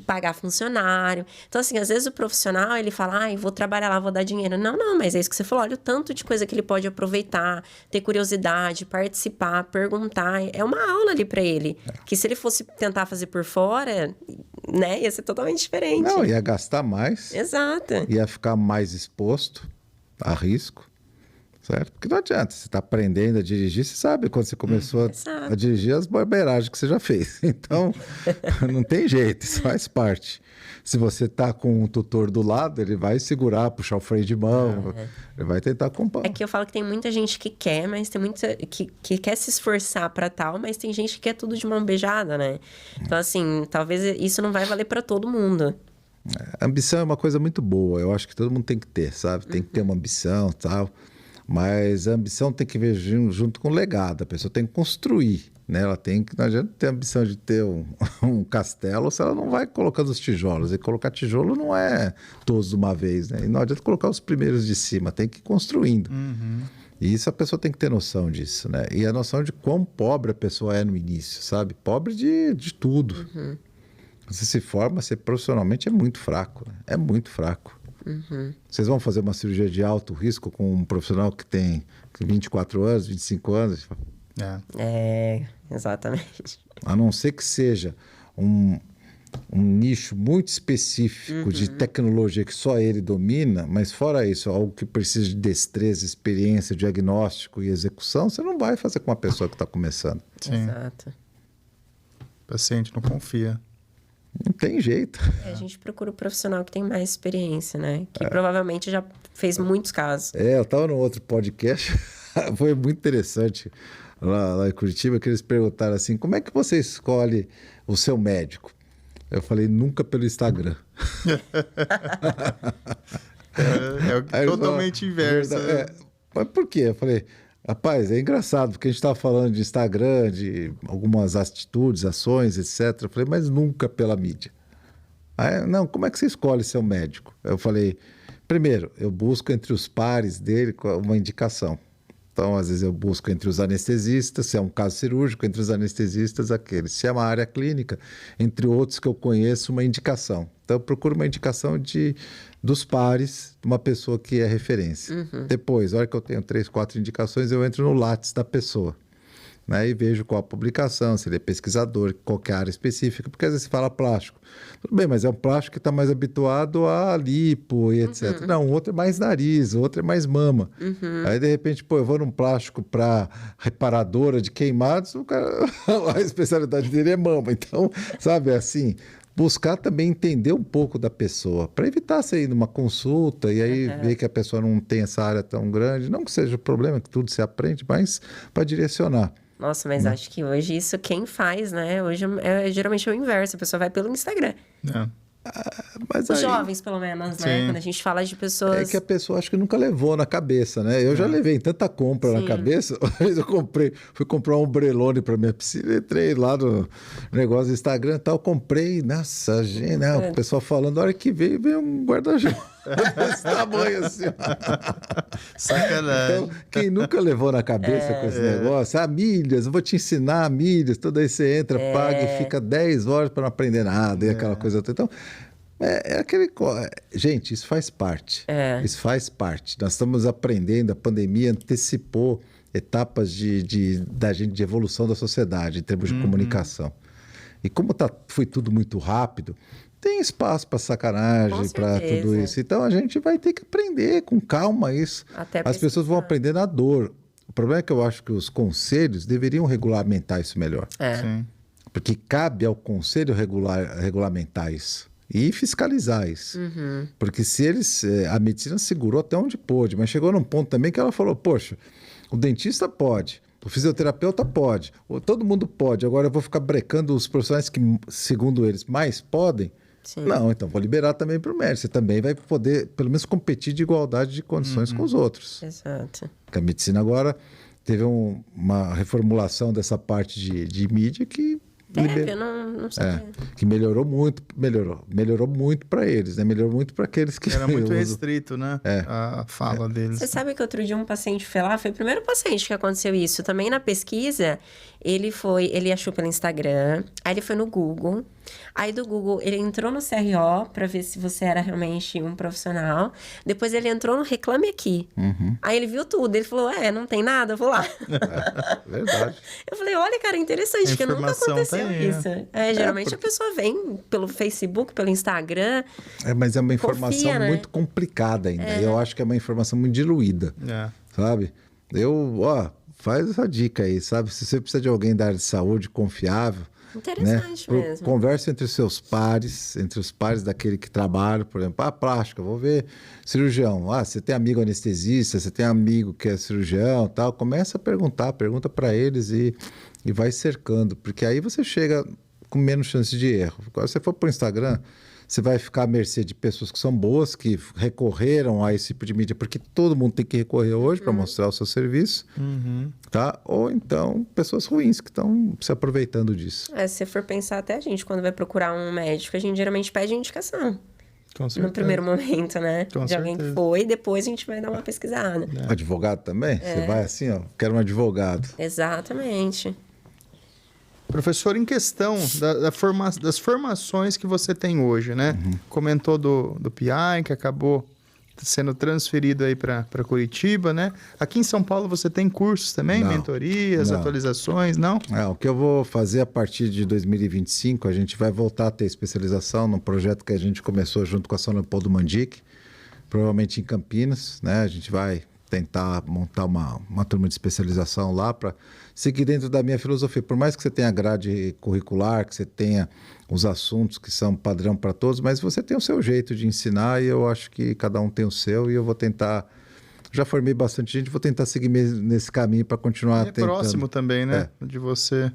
pagar funcionário. Então, assim, às vezes o profissional, ele fala, vou trabalhar lá, vou dar dinheiro. Não, mas é isso que você falou. Olha o tanto de coisa que ele pode aproveitar, ter curiosidade, participar, perguntar. É uma aula ali para ele. Que se ele fosse tentar fazer por fora, né, ia ser totalmente diferente. Não, ia gastar mais. Exato. Ia ficar mais exposto a risco. Certo? Porque não adianta, você está aprendendo a dirigir, você sabe quando você começou a dirigir as barbeiragens que você já fez. Então, não tem jeito, isso faz parte. Se você está com um tutor do lado, ele vai segurar, puxar o freio de mão, ele vai tentar acompanhar. É que eu falo que tem muita gente que quer, mas tem muita que quer se esforçar para tal, mas tem gente que quer tudo de mão beijada, né? Então, assim, talvez isso não vai valer para todo mundo. A ambição é uma coisa muito boa, eu acho que todo mundo tem que ter, sabe? Tem que ter uma ambição e tal. Mas a ambição tem que vir junto com o legado. A pessoa tem que construir, né? Ela tem que... Não adianta ter a ambição de ter um castelo se ela não vai colocando os tijolos. E colocar tijolo não é todos de uma vez, né? E não adianta colocar os primeiros de cima. Tem que ir construindo. E isso a pessoa tem que ter noção disso, né? E a noção de quão pobre a pessoa é no início, sabe? Pobre de tudo. Você se forma, você profissionalmente é muito fraco, né? É muito fraco. Vocês vão fazer uma cirurgia de alto risco com um profissional que tem 24 anos, 25 anos? Exatamente. A não ser que seja um nicho muito específico de tecnologia que só ele domina, mas fora isso, algo que precisa de destreza, experiência, diagnóstico e execução, você não vai fazer com uma pessoa que está começando. Sim. Exato. O paciente não confia. Não tem jeito. A gente procura o profissional que tem mais experiência, né? Que provavelmente já fez muitos casos. Eu estava num outro podcast, foi muito interessante lá em Curitiba, que eles perguntaram assim, como é que você escolhe o seu médico? Eu falei, nunca pelo Instagram. É totalmente inverso. Mas por quê? Eu falei, rapaz, é engraçado, porque a gente estava falando de Instagram, de algumas atitudes, ações, etc. Eu falei, mas nunca pela mídia. Aí, não, como é que você escolhe seu médico? Eu falei, primeiro, eu busco entre os pares dele uma indicação. Então, às vezes eu busco entre os anestesistas, se é um caso cirúrgico, entre os anestesistas, aqueles. Se é uma área clínica, entre outros que eu conheço, uma indicação. Então, eu procuro uma indicação dos pares de uma pessoa que é referência. Depois, a hora que eu tenho 3, 4 indicações, eu entro no Lattes da pessoa. Né, e vejo qual a publicação, se ele é pesquisador, qualquer área específica, porque às vezes se fala plástico. Tudo bem, mas é um plástico que está mais habituado a lipo e etc. Não, o outro é mais nariz, o outro é mais mama. Aí, de repente, eu vou num plástico para reparadora de queimados, o cara, a especialidade dele é mama. Então, sabe, assim, buscar também entender um pouco da pessoa, para evitar você ir numa consulta e aí ver que a pessoa não tem essa área tão grande. Não que seja o problema, que tudo se aprende, mas para direcionar. Nossa, mas acho que hoje isso quem faz, né? Hoje geralmente é o inverso, a pessoa vai pelo Instagram. Mas Os jovens, pelo menos, né? Quando a gente fala de pessoas... É que a pessoa acho que nunca levou na cabeça, né? Eu já levei tanta compra na cabeça. Uma vez eu fui comprar um ombrelone para minha piscina, entrei lá no negócio do Instagram e tal, comprei, nossa, gente, né? O pessoal falando, a hora que veio um guarda-chuva desse tamanho assim. Sacanagem. Então, quem nunca levou na cabeça com esse negócio, milhas, eu vou te ensinar milhas, toda aí você entra, paga e fica 10 horas para não aprender nada e aquela coisa toda. Então, aquele... Gente, isso faz parte. Isso faz parte. Nós estamos aprendendo, a pandemia antecipou etapas de evolução da sociedade em termos de comunicação. E como foi tudo muito rápido, tem espaço para sacanagem, para tudo isso. Então, a gente vai ter que aprender com calma isso. As pessoas vão aprender na dor. O problema é que eu acho que os conselhos deveriam regulamentar isso melhor. Sim. Porque cabe ao conselho regulamentar isso. E fiscalizar isso. Porque se eles... A medicina segurou até onde pôde, mas chegou num ponto também que ela falou, poxa, o dentista pode, o fisioterapeuta pode, todo mundo pode, agora eu vou ficar brecando os profissionais que, segundo eles, mais podem? Sim. Não, então vou liberar também para o médico. Você também vai poder, pelo menos, competir de igualdade de condições com os outros. Exato. Porque a medicina agora teve uma reformulação dessa parte de mídia que... Eu não sabia. Que melhorou muito para eles, né? Melhorou muito para aqueles que... Era muito restrito, né? A fala deles. Você sabe que outro dia um paciente foi lá, foi o primeiro paciente que aconteceu isso. Também na pesquisa, ele achou pelo Instagram, aí ele foi no Google, aí do Google ele entrou no CRO para ver se você era realmente um profissional, depois ele entrou no Reclame Aqui, aí ele viu tudo, ele falou, não tem nada, eu vou lá. Verdade. Eu falei, olha, cara, interessante, que nunca aconteceu isso. Geralmente a pessoa vem pelo Facebook, pelo Instagram. Mas é uma informação confia, né? muito complicada ainda. Eu acho que é uma informação muito diluída, sabe? Faz essa dica aí, sabe? Se você precisa de alguém da área de saúde confiável... Interessante mesmo. Converse entre os seus pares, entre os pares daquele que trabalha, por exemplo, plástica, vou ver cirurgião. Você tem amigo anestesista, você tem amigo que é cirurgião, tal. Começa a pergunta para eles e vai cercando, porque aí você chega com menos chance de erro. Quando você for para o Instagram, você vai ficar à mercê de pessoas que são boas, que recorreram a esse tipo de mídia, porque todo mundo tem que recorrer hoje para mostrar o seu serviço, tá? Ou então pessoas ruins que estão se aproveitando disso. Se você for pensar, até a gente, quando vai procurar um médico, a gente geralmente pede indicação. Com certeza. No primeiro momento, né? Com de alguém certeza. que foi, depois a gente vai dar uma pesquisada. Advogado também? Você vai assim, quero um advogado. Exatamente. Professor, em questão das formações que você tem hoje, né? Comentou do PI, que acabou sendo transferido aí para Curitiba, né? Aqui em São Paulo você tem cursos também? Não. Mentorias, Não. atualizações, não? O que eu vou fazer a partir de 2025, a gente vai voltar a ter especialização num projeto que a gente começou junto com a São Leopoldo Mandic, provavelmente em Campinas, né? A gente vai tentar montar uma turma de especialização lá para seguir dentro da minha filosofia. Por mais que você tenha grade curricular, que você tenha os assuntos que são padrão para todos, mas você tem o seu jeito de ensinar e eu acho que cada um tem o seu e eu vou tentar... Já formei bastante gente, vou tentar seguir nesse caminho para continuar tentando. Próximo também, né? De você.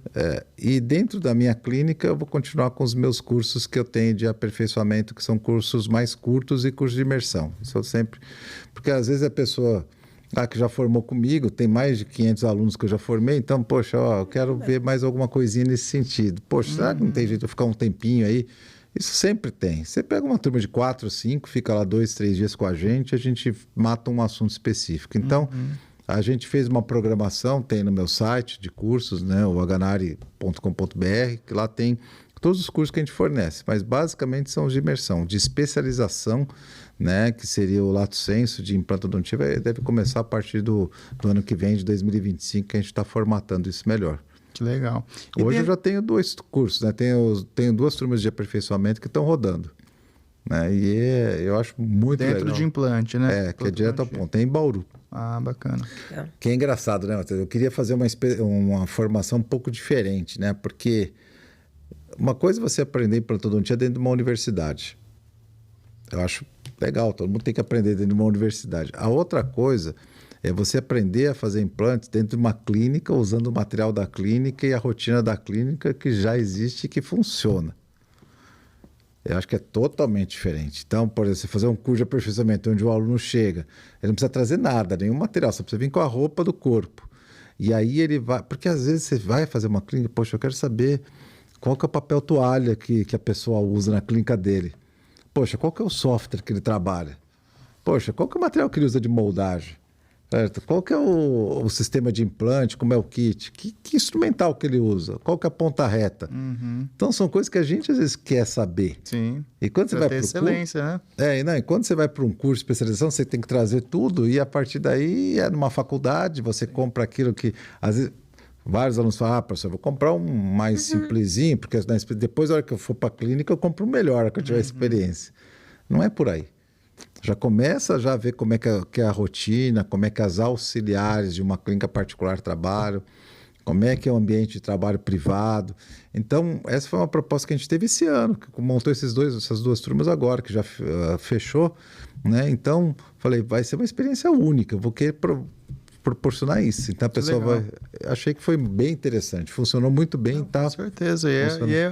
E dentro da minha clínica eu vou continuar com os meus cursos que eu tenho de aperfeiçoamento, que são cursos mais curtos e cursos de imersão. Isso eu sempre... Porque às vezes a pessoa... que já formou comigo, tem mais de 500 alunos que eu já formei, então, poxa, eu quero ver mais alguma coisinha nesse sentido. Poxa, será que não tem jeito de eu ficar um tempinho aí? Isso sempre tem. Você pega uma turma de 4, 5, fica lá 2, 3 dias com a gente mata um assunto específico. Então, a gente fez uma programação, tem no meu site de cursos, né, o aganari.com.br, que lá tem todos os cursos que a gente fornece, mas basicamente são os de imersão, de especialização, né, que seria o lato sensu de implantodontia, deve começar a partir do ano que vem, de 2025, que a gente está formatando isso melhor. Que legal. Hoje eu já tenho 2 cursos, né? Tenho 2 turmas de aperfeiçoamento que estão rodando. Né? Eu acho muito legal. Dentro de implante, né? Que é direto ao ponto. É em Bauru. Bacana. Que é engraçado, né, Matheus? Eu queria fazer uma formação um pouco diferente, né? Porque uma coisa é você aprender implantodontia dentro de uma universidade. Eu acho legal, todo mundo tem que aprender dentro de uma universidade. A outra coisa é você aprender a fazer implantes dentro de uma clínica, usando o material da clínica e a rotina da clínica que já existe e que funciona. Eu acho que é totalmente diferente. Então, por exemplo, você fazer um curso de aperfeiçoamento onde o aluno chega, ele não precisa trazer nada, nenhum material, só precisa vir com a roupa do corpo. E aí ele vai... Porque às vezes você vai fazer uma clínica, poxa, eu quero saber qual que é o papel toalha que a pessoa usa na clínica dele. Poxa, qual que é o software que ele trabalha? Poxa, qual que é o material que ele usa de moldagem? Certo? Qual que é o sistema de implante? Como é o kit? Que instrumental que ele usa? Qual que é a ponta reta? Então, são coisas que a gente às vezes quer saber. Sim. E quando você vai para excelência, né? E quando você vai para um curso de especialização, você tem que trazer tudo e a partir daí é numa faculdade, você compra aquilo que... Às vezes, vários alunos falam, professor, eu vou comprar um mais simplesinho, porque depois, na hora que eu for para a clínica, eu compro um melhor, na hora que eu tiver experiência. Não é por aí. Já começa a ver como é que é a rotina, como é que as auxiliares de uma clínica particular trabalham, como é que é o ambiente de trabalho privado. Então, essa foi uma proposta que a gente teve esse ano, que montou essas 2 turmas agora, que já fechou, né? Então, falei, vai ser uma experiência única, eu vou querer proporcionar isso. Então, a pessoa vai... Achei que foi bem interessante, funcionou muito bem. Com certeza, e é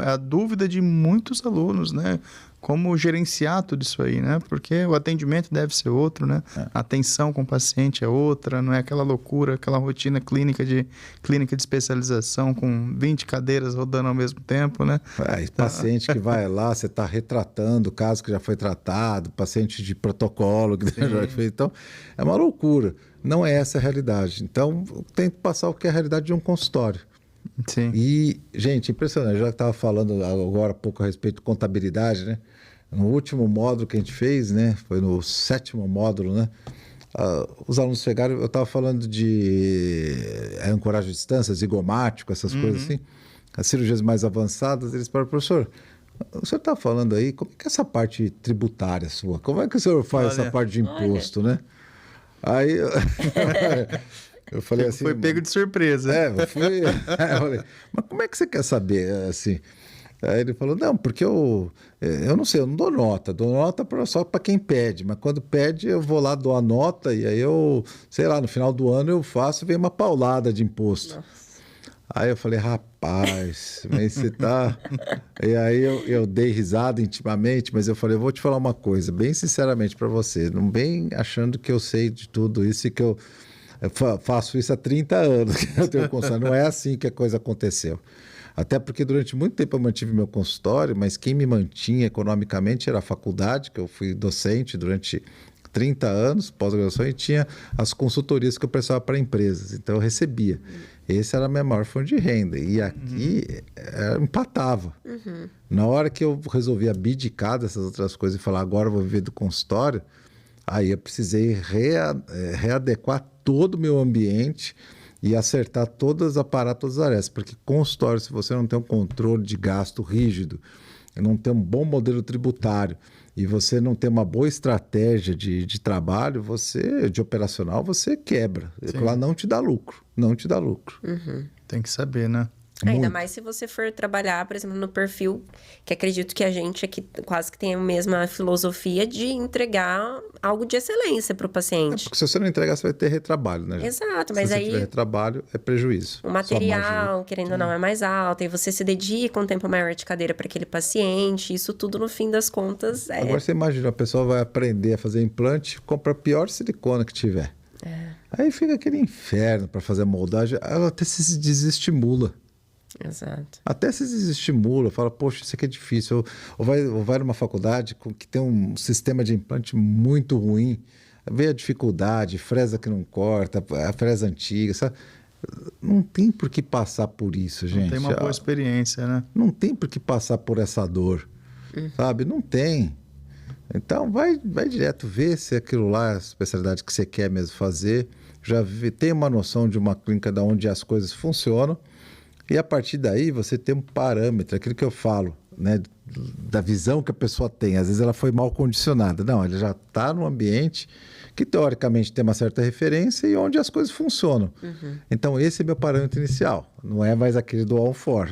a dúvida de muitos alunos, né? como gerenciar tudo isso aí, né? Porque o atendimento deve ser outro, né? A atenção com o paciente é outra, não é aquela loucura, aquela rotina clínica de especialização com 20 cadeiras rodando ao mesmo tempo, né? E paciente que vai lá, você está retratando o caso que já foi tratado, paciente de protocolo que já fez. Então, é uma loucura. Não é essa a realidade. Então, tem que passar o que é a realidade de um consultório. Sim. E, gente, impressionante. Eu já estava falando agora há pouco a respeito de contabilidade, né? No último módulo que a gente fez, né? Foi no 7º módulo, né? Os alunos chegaram, eu estava falando de ancoragem de distância, zigomático, essas coisas assim. As cirurgias mais avançadas, eles falaram, professor, o senhor está falando aí, como é que é essa parte tributária sua? Como é que o senhor faz essa parte de imposto, né? Aí eu falei assim... Foi pego de surpresa. Eu falei, mas como é que você quer saber, assim? Aí ele falou, não, porque eu não sei, eu não dou nota só para quem pede, mas quando pede eu vou lá, dou a nota e aí eu, sei lá, no final do ano eu faço e vem uma paulada de imposto. Nossa. Aí eu falei, rapaz, mas você tá... E aí eu dei risada intimamente, mas eu falei, eu vou te falar uma coisa, bem sinceramente para você, não vem achando que eu sei de tudo isso e que eu faço isso há 30 anos que eu tenho consultório. Não é assim que a coisa aconteceu. Até porque durante muito tempo eu mantive meu consultório, mas quem me mantinha economicamente era a faculdade, que eu fui docente durante 30 anos, pós-graduação, e tinha as consultorias que eu prestava para empresas. Então eu recebia. Esse era a minha maior fonte de renda. E aqui empatava. Na hora que eu resolvi abdicar dessas outras coisas e falar, agora eu vou viver do consultório, aí eu precisei readequar todo o meu ambiente e acertar todas as áreas, porque consultório, se você não tem um controle de gasto rígido, não tem um bom modelo tributário e você não tem uma boa estratégia de trabalho, de operacional, você quebra. Lá não te dá lucro, não te dá lucro. Tem que saber, né? Ainda mais se você for trabalhar, por exemplo, no perfil, que acredito que a gente aqui quase que tem a mesma filosofia de entregar algo de excelência para o paciente. Porque se você não entregar, você vai ter retrabalho, né? Exato, mas se aí... Se tiver retrabalho, é prejuízo. O material, querendo ou não, é mais alto, e você se dedica um tempo maior de cadeira para aquele paciente, isso tudo, no fim das contas, Agora você imagina, a pessoa vai aprender a fazer implante, compra a pior silicona que tiver. Aí fica aquele inferno para fazer a moldagem, ela até se desestimula. Exato. Até se desestimula, fala, poxa, isso aqui é difícil. Ou vai numa faculdade que tem um sistema de implante muito ruim, vê a dificuldade, fresa que não corta, a fresa antiga, sabe? Não tem por que passar por isso, gente. Não tem uma boa experiência, né? Não tem por que passar por essa dor, sabe? Não tem. Então, vai direto ver se aquilo lá é a especialidade que você quer mesmo fazer. Tem uma noção de uma clínica de onde as coisas funcionam. E a partir daí você tem um parâmetro, aquilo que eu falo, né, da visão que a pessoa tem. Às vezes ela foi mal condicionada. Não, ela já está num ambiente que teoricamente tem uma certa referência e onde as coisas funcionam. Então esse é meu parâmetro inicial. Não é mais aquele do all for.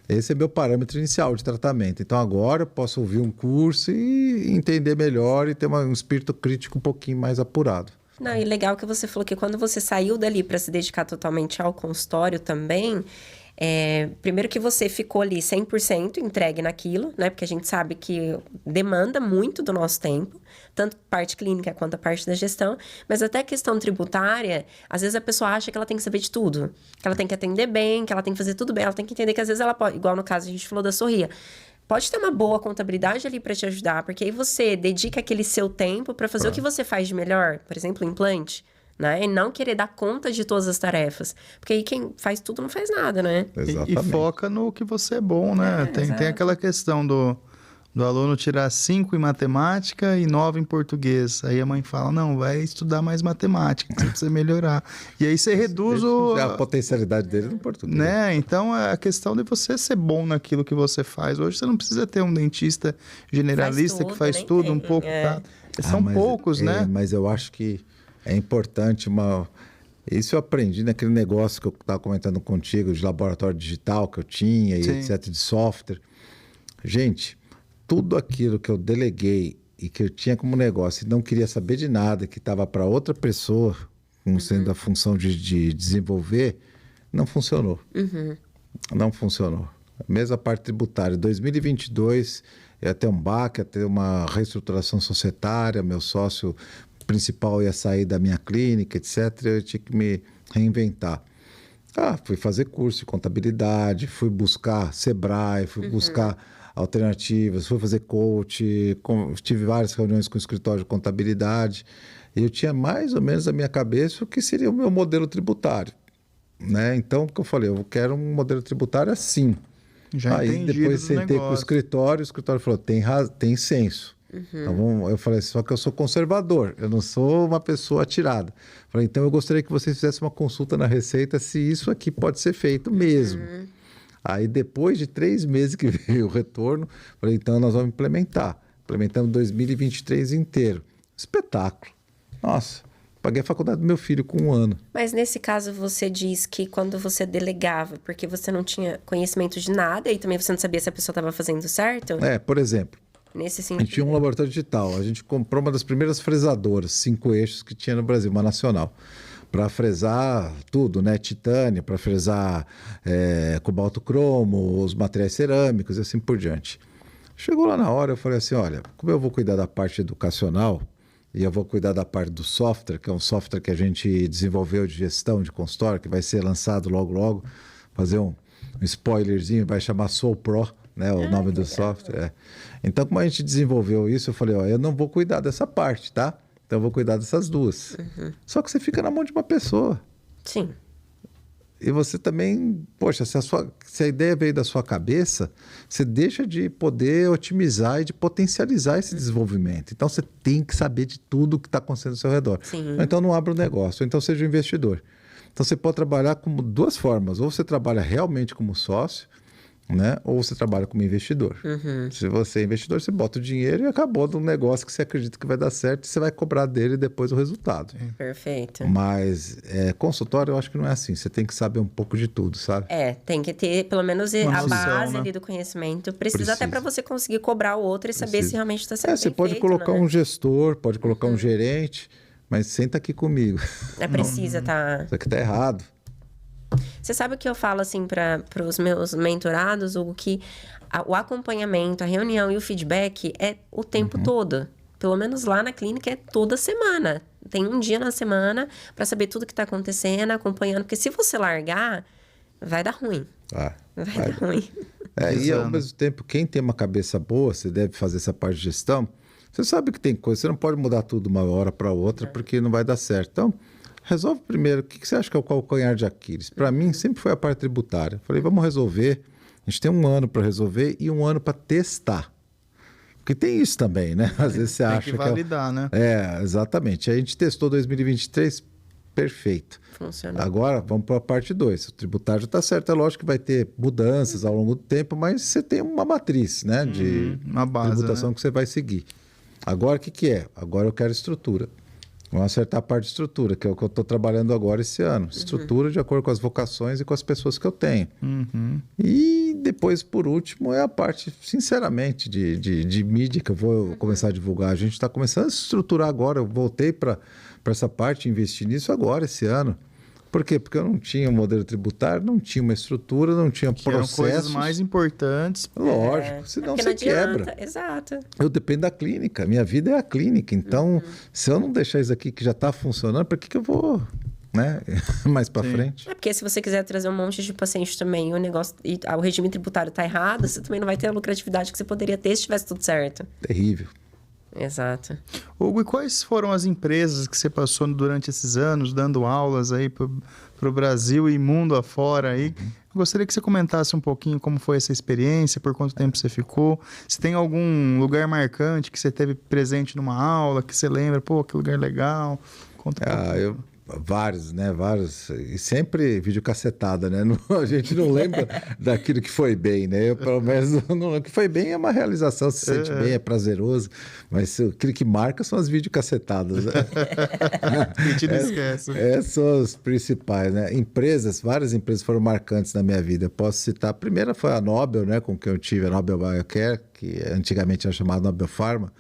Esse é meu parâmetro inicial de tratamento. Então agora eu posso ouvir um curso e entender melhor e ter um espírito crítico um pouquinho mais apurado. Não, e legal que você falou que quando você saiu dali para se dedicar totalmente ao consultório também, primeiro que você ficou ali 100% entregue naquilo, né? Porque a gente sabe que demanda muito do nosso tempo, tanto parte clínica quanto a parte da gestão, mas até a questão tributária, às vezes a pessoa acha que ela tem que saber de tudo, que ela tem que atender bem, que ela tem que fazer tudo bem, ela tem que entender que às vezes ela pode, igual no caso a gente falou da Sorria, pode ter uma boa contabilidade ali para te ajudar, porque aí você dedica aquele seu tempo para fazer o que você faz de melhor, por exemplo, implante, né? E não querer dar conta de todas as tarefas. Porque aí quem faz tudo não faz nada, né? E foca no que você é bom, né? Tem aquela questão do aluno tirar 5 em matemática e 9 em português. Aí a mãe fala, não, vai estudar mais matemática, você precisa melhorar. E aí você reduz a potencialidade dele no português. Né? Então, é a questão de você ser bom naquilo que você faz. Hoje você não precisa ter um dentista generalista que faz tudo um pouco. Tá? São poucos, né? Mas eu acho que é importante Isso eu aprendi naquele negócio que eu estava comentando contigo, de laboratório digital que eu tinha e etc, de software. Gente, tudo aquilo que eu deleguei e que eu tinha como negócio e não queria saber de nada, que estava para outra pessoa, como sendo a função de desenvolver, não funcionou. Não funcionou. A mesma parte tributária. 2022 ia ter um baque, ia ter uma reestruturação societária, meu sócio principal ia sair da minha clínica, etc. Eu tinha que me reinventar. Fui fazer curso de contabilidade, fui buscar Sebrae, fui buscar alternativas, fui fazer coach, tive várias reuniões com o escritório de contabilidade, e eu tinha mais ou menos na minha cabeça o que seria o meu modelo tributário, né? Então, o que eu falei, eu quero um modelo tributário assim. Já Aí entendi depois do sentei com o negócio. escritório falou, tem senso. Então, eu falei, só que eu sou conservador, eu não sou uma pessoa atirada. Falei, então eu gostaria que vocês fizessem uma consulta na Receita se isso aqui pode ser feito mesmo. Aí depois de 3 meses que veio o retorno, falei, então nós vamos implementar. Implementamos 2023 inteiro. Espetáculo. Nossa, paguei a faculdade do meu filho com 1 ano. Mas nesse caso você diz que quando você delegava, porque você não tinha conhecimento de nada e também você não sabia se a pessoa estava fazendo certo? Por exemplo, Nesse a sentido. gente tinha um laboratório digital. A gente comprou uma das primeiras fresadoras, 5 eixos que tinha no Brasil, uma nacional. Para fresar tudo, né? Titânio, para fresar cobalto cromo, os materiais cerâmicos e assim por diante. Chegou lá na hora, eu falei assim, olha, como eu vou cuidar da parte educacional e eu vou cuidar da parte do software, que é um software que a gente desenvolveu de gestão de consultório, que vai ser lançado logo, fazer um spoilerzinho, vai chamar Soul Pro, né, o nome do software. Então, como a gente desenvolveu isso, eu falei, eu não vou cuidar dessa parte, tá? Então, eu vou cuidar dessas duas. Só que você fica na mão de uma pessoa. Sim. E você também, poxa, se a ideia veio da sua cabeça, você deixa de poder otimizar e de potencializar esse desenvolvimento. Então, você tem que saber de tudo que está acontecendo ao seu redor. Sim. Então, não abra o negócio, ou então seja um investidor. Então, você pode trabalhar como 2 formas. Ou você trabalha realmente como sócio, né? Ou você trabalha como investidor. Se você é investidor, você bota o dinheiro e acabou de um negócio que você acredita que vai dar certo e você vai cobrar dele depois o resultado. Perfeito. Mas consultório eu acho que não é assim. Você tem que saber um pouco de tudo, sabe? Tem que ter pelo menos Uma a noção, base né? ali do conhecimento. Precisa até para você conseguir cobrar o outro e saber Precisa. se realmente está sendo Você bem pode feito, colocar né? um gestor, pode colocar um gerente, mas senta aqui comigo. Precisa, tá? Isso aqui tá errado. Você sabe o que eu falo, assim, para os meus mentorados, Hugo, que o acompanhamento, a reunião e o feedback é o tempo todo. Pelo menos lá na clínica é toda semana. Tem um dia na semana para saber tudo que está acontecendo, acompanhando. Porque se você largar, vai dar ruim. Vai dar ruim. E ao mesmo tempo, quem tem uma cabeça boa, você deve fazer essa parte de gestão, você sabe que tem coisa, você não pode mudar tudo de uma hora para outra, porque não vai dar certo. Então, resolve primeiro, o que você acha que é o calcanhar de Aquiles? Para mim, sempre foi a parte tributária. Falei, vamos resolver. A gente tem 1 ano para resolver e 1 ano para testar. Porque tem isso também, né? Às vezes você acha que validar, né? Exatamente. Aí a gente testou 2023, perfeito. Funciona. Agora, vamos para a parte 2. O tributário está certo. É lógico que vai ter mudanças ao longo do tempo, mas você tem uma matriz, né? De uma base, tributação, né? que você vai seguir. Agora, o que é? Agora eu quero estrutura. Vamos acertar a parte de estrutura, que é o que eu estou trabalhando agora esse ano. Estrutura de acordo com as vocações e com as pessoas que eu tenho. E depois, por último, é a parte, sinceramente, de mídia que eu vou começar a divulgar. A gente está começando a se estruturar agora. Eu voltei para essa parte, investir nisso agora, esse ano. Por quê? Porque eu não tinha um modelo tributário, não tinha uma estrutura, não tinha Que eram processos. coisas mais importantes. Lógico, senão Porque você não adianta. quebra. Exato. Eu dependo da clínica, minha vida é a clínica. Então, se eu não deixar isso aqui que já está funcionando, para que eu vou, né? Mais para frente? Porque se você quiser trazer um monte de paciente também e o negócio e o regime tributário tá errado, você também não vai ter a lucratividade que você poderia ter se tivesse tudo certo. Terrível. Exato. Hugo, e quais foram as empresas que você passou durante esses anos, dando aulas aí para o Brasil e mundo afora aí? Eu gostaria que você comentasse um pouquinho como foi essa experiência, por quanto tempo você ficou, se tem algum lugar marcante que você teve presente numa aula, que você lembra, pô, que lugar legal. Conta um pouco. Vários, né? Vários. E sempre videocassetada, né? A gente não lembra daquilo que foi bem, né? Eu, pelo menos, o que foi bem é uma realização, se sente bem, é prazeroso. Mas aquilo que marca são as videocassetadas. Né? A gente não esquece. Essas são as principais, né? Várias empresas foram marcantes na minha vida. Eu posso citar, a primeira foi a Nobel, né? Com quem eu tive, a Nobel Biocare, que antigamente era chamada Nobel Pharma.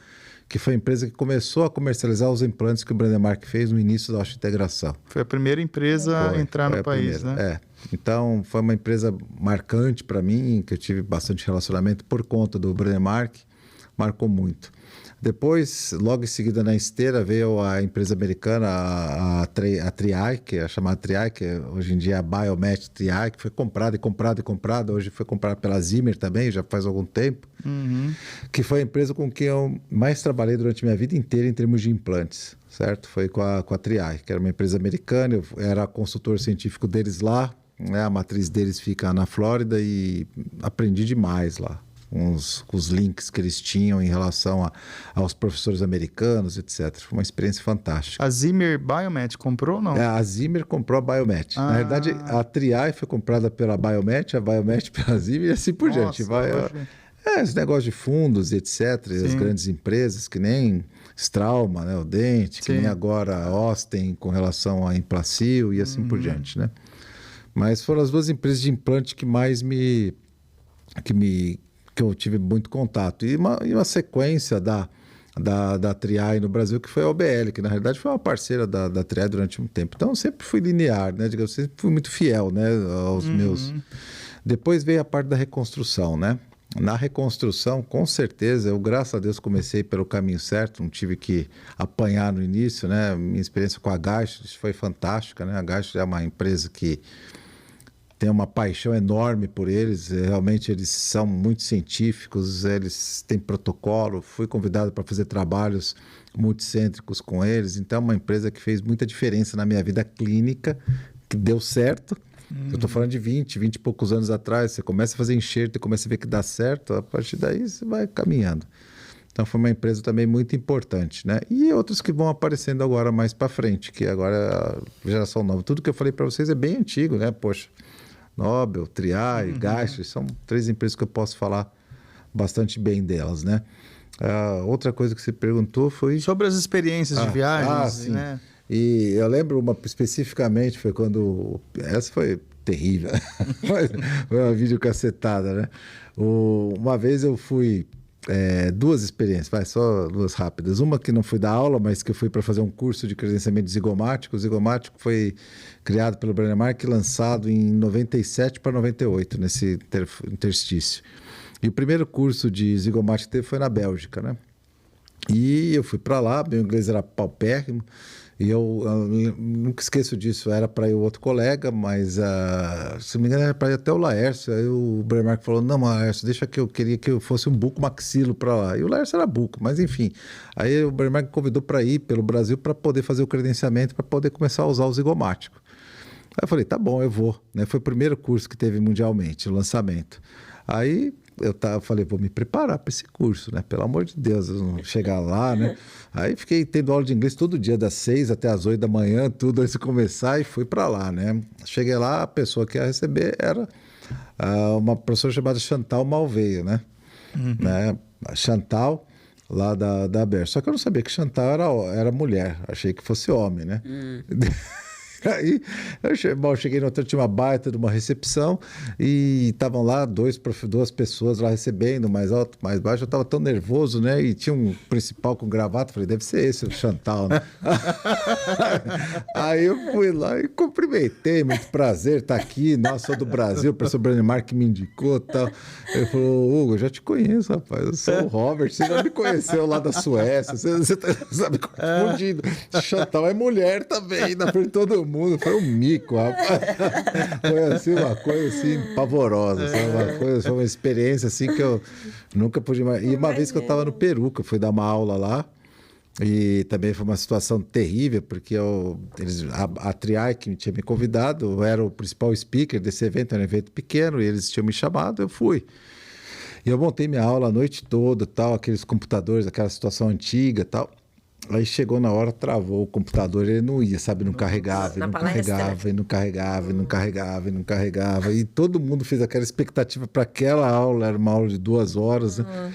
que foi a empresa que começou a comercializar os implantes que o Brendemark fez no início da osteointegração. Foi a primeira empresa a entrar no país, primeira, né? Então, foi uma empresa marcante para mim, que eu tive bastante relacionamento por conta do Brendemark, marcou muito. Depois, logo em seguida, na esteira, veio a empresa americana, a Triae, que é chamada Triae, que hoje em dia é a Biomet Triae, que foi comprada e comprada e comprada. Hoje foi comprada pela Zimmer também, já faz algum tempo. Que foi a empresa com quem eu mais trabalhei durante minha vida inteira em termos de implantes, certo? Foi com a Triae, que era uma empresa americana, eu era consultor científico deles lá, né? A matriz deles fica na Flórida e aprendi demais lá. Os links que eles tinham em relação aos professores americanos, etc. Foi uma experiência fantástica. A Zimmer Biomet comprou ou não? A Zimmer comprou a Biomet. Na verdade, a Triae foi comprada pela Biomet, a Biomet pela Zimmer e assim por diante. Esse negócio de fundos e etc. E as grandes empresas, que nem Strauma, né, o Dente, que nem agora a Osten com relação a Implacil e assim por diante, né? Mas foram as duas empresas de implante que mais que eu tive muito contato. E uma sequência da Triae no Brasil, que foi a OBL, que na realidade foi uma parceira da Triae durante um tempo. Então eu sempre fui linear, né? Eu sempre fui muito fiel, né, aos meus... Depois veio a parte da reconstrução, né? Na reconstrução, com certeza, eu, graças a Deus, comecei pelo caminho certo, não tive que apanhar no início, né? Minha experiência com a Gaixo foi fantástica, né? A Gaixo é uma empresa que tem uma paixão enorme por eles, realmente eles são muito científicos, eles têm protocolo, fui convidado para fazer trabalhos multicêntricos com eles, então é uma empresa que fez muita diferença na minha vida clínica, que deu certo. Eu estou falando de 20 e poucos anos atrás, você começa a fazer enxerto e começa a ver que dá certo, a partir daí você vai caminhando. Então foi uma empresa também muito importante, né? E outros que vão aparecendo agora mais para frente, que agora é a geração nova. Tudo que eu falei para vocês é bem antigo, né? Poxa, Nobel, Triae, Gaixo, são 3 empresas que eu posso falar bastante bem delas, né? Outra coisa que você perguntou foi... Sobre as experiências de viagens, sim. né? E eu lembro uma especificamente, foi quando... Essa foi terrível, foi uma videocassetada, né? Uma vez eu fui... 2 experiências, só 2 rápidas. Uma que não fui dar aula, mas que eu fui para fazer um curso de credenciamento zigomático. O zigomático foi criado pelo Brendemark e lançado em 97 para 98, nesse interstício. E o primeiro curso de zigomático que teve foi na Bélgica, né? E eu fui para lá, meu inglês era paupérrimo, e eu nunca esqueço disso, era para ir outro colega, mas se não me engano era para ir até o Laércio. Aí o Brendemark falou, não, Laércio, deixa que eu queria que eu fosse um buco maxilo para lá. E o Laércio era buco, mas enfim. Aí o Brendemark me convidou para ir pelo Brasil para poder fazer o credenciamento, para poder começar a usar o zigomático. Aí eu falei, tá bom, eu vou, né? Foi o primeiro curso que teve mundialmente, o lançamento. Aí eu falei, vou me preparar para esse curso, né? Pelo amor de Deus, eu não chegar lá, né? Aí fiquei tendo aula de inglês todo dia, das 6 até as 8 da manhã, tudo antes de começar, e fui para lá, né? Cheguei lá, a pessoa que ia receber era uma professora chamada Chantal Malveio, né? Né? A Chantal, lá da ABER. Só que eu não sabia que Chantal era mulher, achei que fosse homem, né? Aí eu cheguei no hotel, tinha uma baita de uma recepção e estavam lá 2 pessoas lá recebendo, mais alto, mais baixo. Eu estava tão nervoso, né? E tinha um principal com gravata, falei, deve ser esse o Chantal, né? Aí eu fui lá e cumprimentei, muito prazer estar aqui, nossa, sou do Brasil, o professor Brendemark me indicou e tal. Ele falou, Hugo, eu já te conheço, rapaz, eu sou o Robert, você já me conheceu lá da Suécia, você tá, sabe, confundindo. Chantal é mulher também, na frente de todo mundo. Foi um mico, rapaz. Foi assim, uma coisa assim pavorosa, foi uma experiência assim que eu nunca pude imaginar. E uma vez que eu estava no Peru, que eu fui dar uma aula lá, e também foi uma situação terrível, porque a Triae, que tinha me convidado, eu era o principal speaker desse evento, era um evento pequeno, e eles tinham me chamado, eu fui. E eu montei minha aula a noite toda, tal, aqueles computadores, aquela situação antiga, tal. Aí chegou na hora, travou o computador, ele não ia, sabe? Não carregava, não carregava, e não carregava, e não carregava, e não carregava. E todo mundo fez aquela expectativa para aquela aula, era uma aula de 2 horas, né?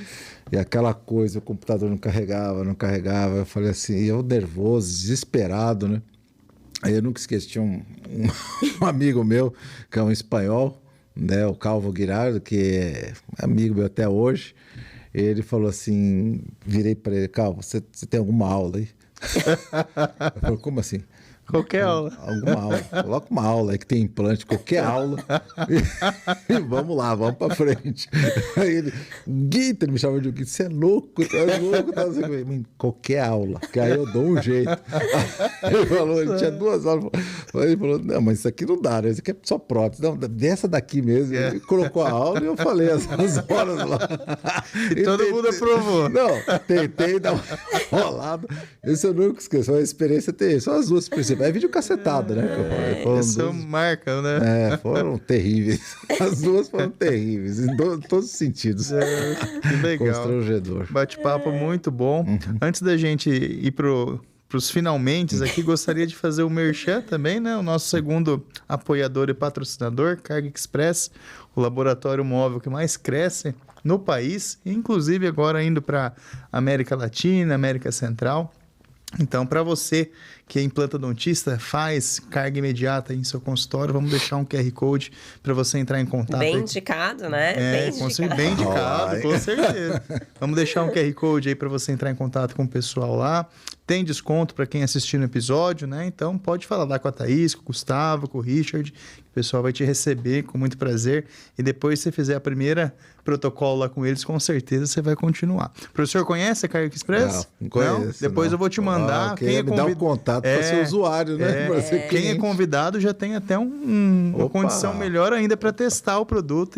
E aquela coisa, o computador não carregava, não carregava. Eu falei assim, eu nervoso, desesperado, né? Aí eu nunca esqueci, tinha um amigo meu, que é um espanhol, né? O Calvo Guirardo, que é amigo meu até hoje. Ele falou assim, virei para ele, Calvo, você tem alguma aula aí? Eu falei, como assim? Qualquer aula. Alguma aula. Coloca uma aula aí que tem implante, qualquer aula. E vamos lá, vamos pra frente. Aí ele, Guita, ele me chamou de Guita, você é louco, tá louco. Tá assim, qualquer aula, que aí eu dou um jeito. Ele falou, ele tinha 2 aulas. Ele falou, não, mas isso aqui não dá, né? Isso aqui é só prótese. Não, dessa daqui mesmo. Ele colocou a aula e eu falei as horas lá. E todo mundo aprovou. Não, tentei dar uma rolada. Esse eu nunca esqueço, a experiência tem só as 2 principais. É vídeo cacetada, né? Isso marca, né? Foram terríveis. As 2 foram terríveis, em todos os sentidos. Que legal. Constrangedor. Bate-papo muito bom. Antes da gente ir pros finalmente aqui, gostaria de fazer o merchan também, né? O nosso segundo apoiador e patrocinador, Carga Express, o laboratório móvel que mais cresce no país, inclusive agora indo para América Latina, América Central. Então, para você que é implantodontista, faz carga imediata em seu consultório, vamos deixar um QR Code para você entrar em contato. Bem indicado, né? Bem indicado, com certeza. Vamos deixar um QR Code aí para você entrar em contato com o pessoal lá. Tem desconto para quem assistir no episódio, né? Então, pode falar lá com a Thaís, com o Gustavo, com o Richard. O pessoal vai te receber com muito prazer. E depois, se você fizer a primeira protocolo lá com eles, com certeza você vai continuar. O professor conhece a Carga Express? Não conheço. Depois eu vou te mandar. Quem é me dá o contato para ser usuário, né? Quem é convidado já tem até uma condição melhor ainda para testar o produto.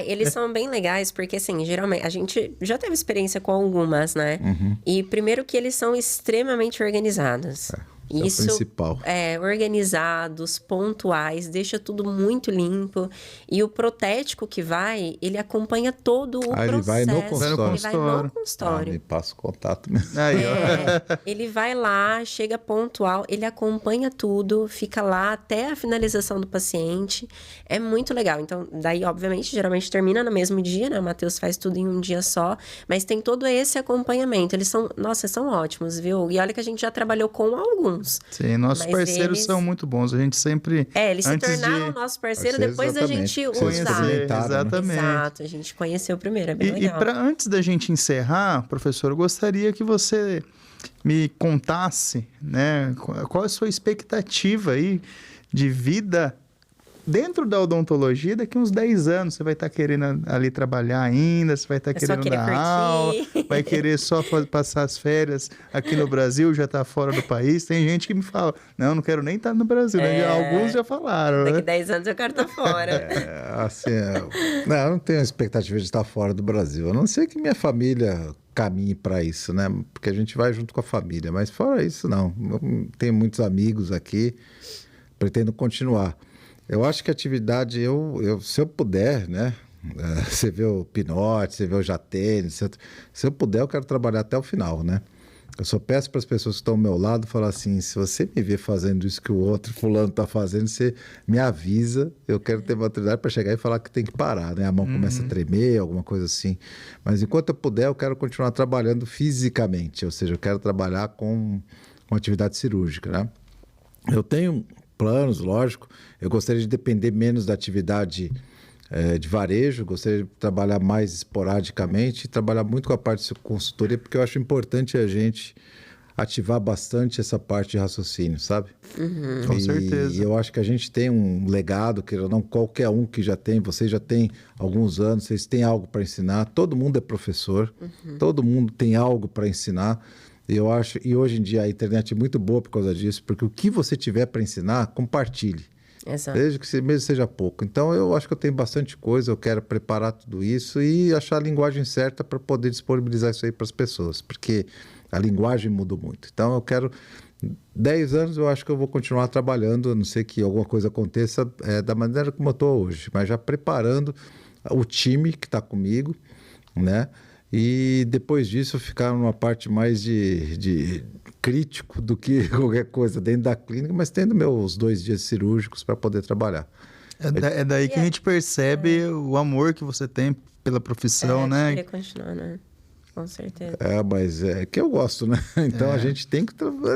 Eles são bem legais, porque assim, geralmente, a gente já teve experiência com algumas, né? E primeiro que eles são extremamente organizados. Isso é o principal. Organizados, pontuais, deixa tudo muito limpo. E o protético que vai, ele acompanha todo o processo. Ele vai no consultório. Ele vai no consultório. Me passa o contato mesmo. Aí, ó. Ele vai lá, chega pontual, ele acompanha tudo, fica lá até a finalização do paciente. É muito legal. Então, daí, obviamente, geralmente termina no mesmo dia, né? O Matheus faz tudo em um dia só. Mas tem todo esse acompanhamento. Eles são ótimos, viu? E olha que a gente já trabalhou com alguns. Sim, nossos parceiros são muito bons. A gente sempre... eles se tornaram nosso parceiro depois da gente usar. Exatamente. Exato, a gente conheceu primeiro, é bem legal. E antes da gente encerrar, professor, eu gostaria que você me contasse, né, qual é a sua expectativa aí de vida dentro da odontologia. Daqui uns 10 anos, você vai estar querendo ali trabalhar ainda, você vai estar querendo dar aula, vai querer só passar as férias aqui no Brasil, já está fora do país. Tem gente que me fala, não quero nem estar no Brasil, né? Alguns já falaram. Daqui 10 anos eu quero estar fora. Eu não tenho expectativa de estar fora do Brasil, a não ser que minha família caminhe para isso, né? Porque a gente vai junto com a família, mas fora isso, não. Eu tenho muitos amigos aqui, pretendo continuar. Eu acho que a atividade, se eu puder, né? Você vê o Pinote, você vê o Jatene, se eu puder, eu quero trabalhar até o final, né? Eu só peço para as pessoas que estão ao meu lado, falar assim, se você me ver fazendo isso que o outro fulano está fazendo, você me avisa, eu quero ter maturidade para chegar e falar que tem que parar, né? A mão começa a tremer, alguma coisa assim. Mas enquanto eu puder, eu quero continuar trabalhando fisicamente, ou seja, eu quero trabalhar com atividade cirúrgica, né? Eu tenho planos, lógico, eu gostaria de depender menos da atividade de varejo, gostaria de trabalhar mais esporadicamente e trabalhar muito com a parte de consultoria, porque eu acho importante a gente ativar bastante essa parte de raciocínio, sabe? Com certeza. E eu acho que a gente tem um legado, que não qualquer um que já tem, vocês já têm alguns anos, vocês têm algo para ensinar, todo mundo é professor, todo mundo tem algo para ensinar. Eu acho, e hoje em dia a internet é muito boa por causa disso, porque o que você tiver para ensinar, compartilhe. Exato. Desde que mesmo seja pouco. Então, eu acho que eu tenho bastante coisa, eu quero preparar tudo isso e achar a linguagem certa para poder disponibilizar isso aí para as pessoas, porque a linguagem mudou muito. Então, eu quero... 10 anos eu acho que eu vou continuar trabalhando, a não ser que alguma coisa aconteça da maneira como eu estou hoje, mas já preparando o time que está comigo, né? E depois disso ficar numa parte mais de crítico do que qualquer coisa dentro da clínica, mas tendo meus 2 dias cirúrgicos para poder trabalhar. É daí que a gente percebe o amor que você tem pela profissão, né? Querer continuar, né? Com certeza. Mas é que eu gosto, né? Então a gente tem que...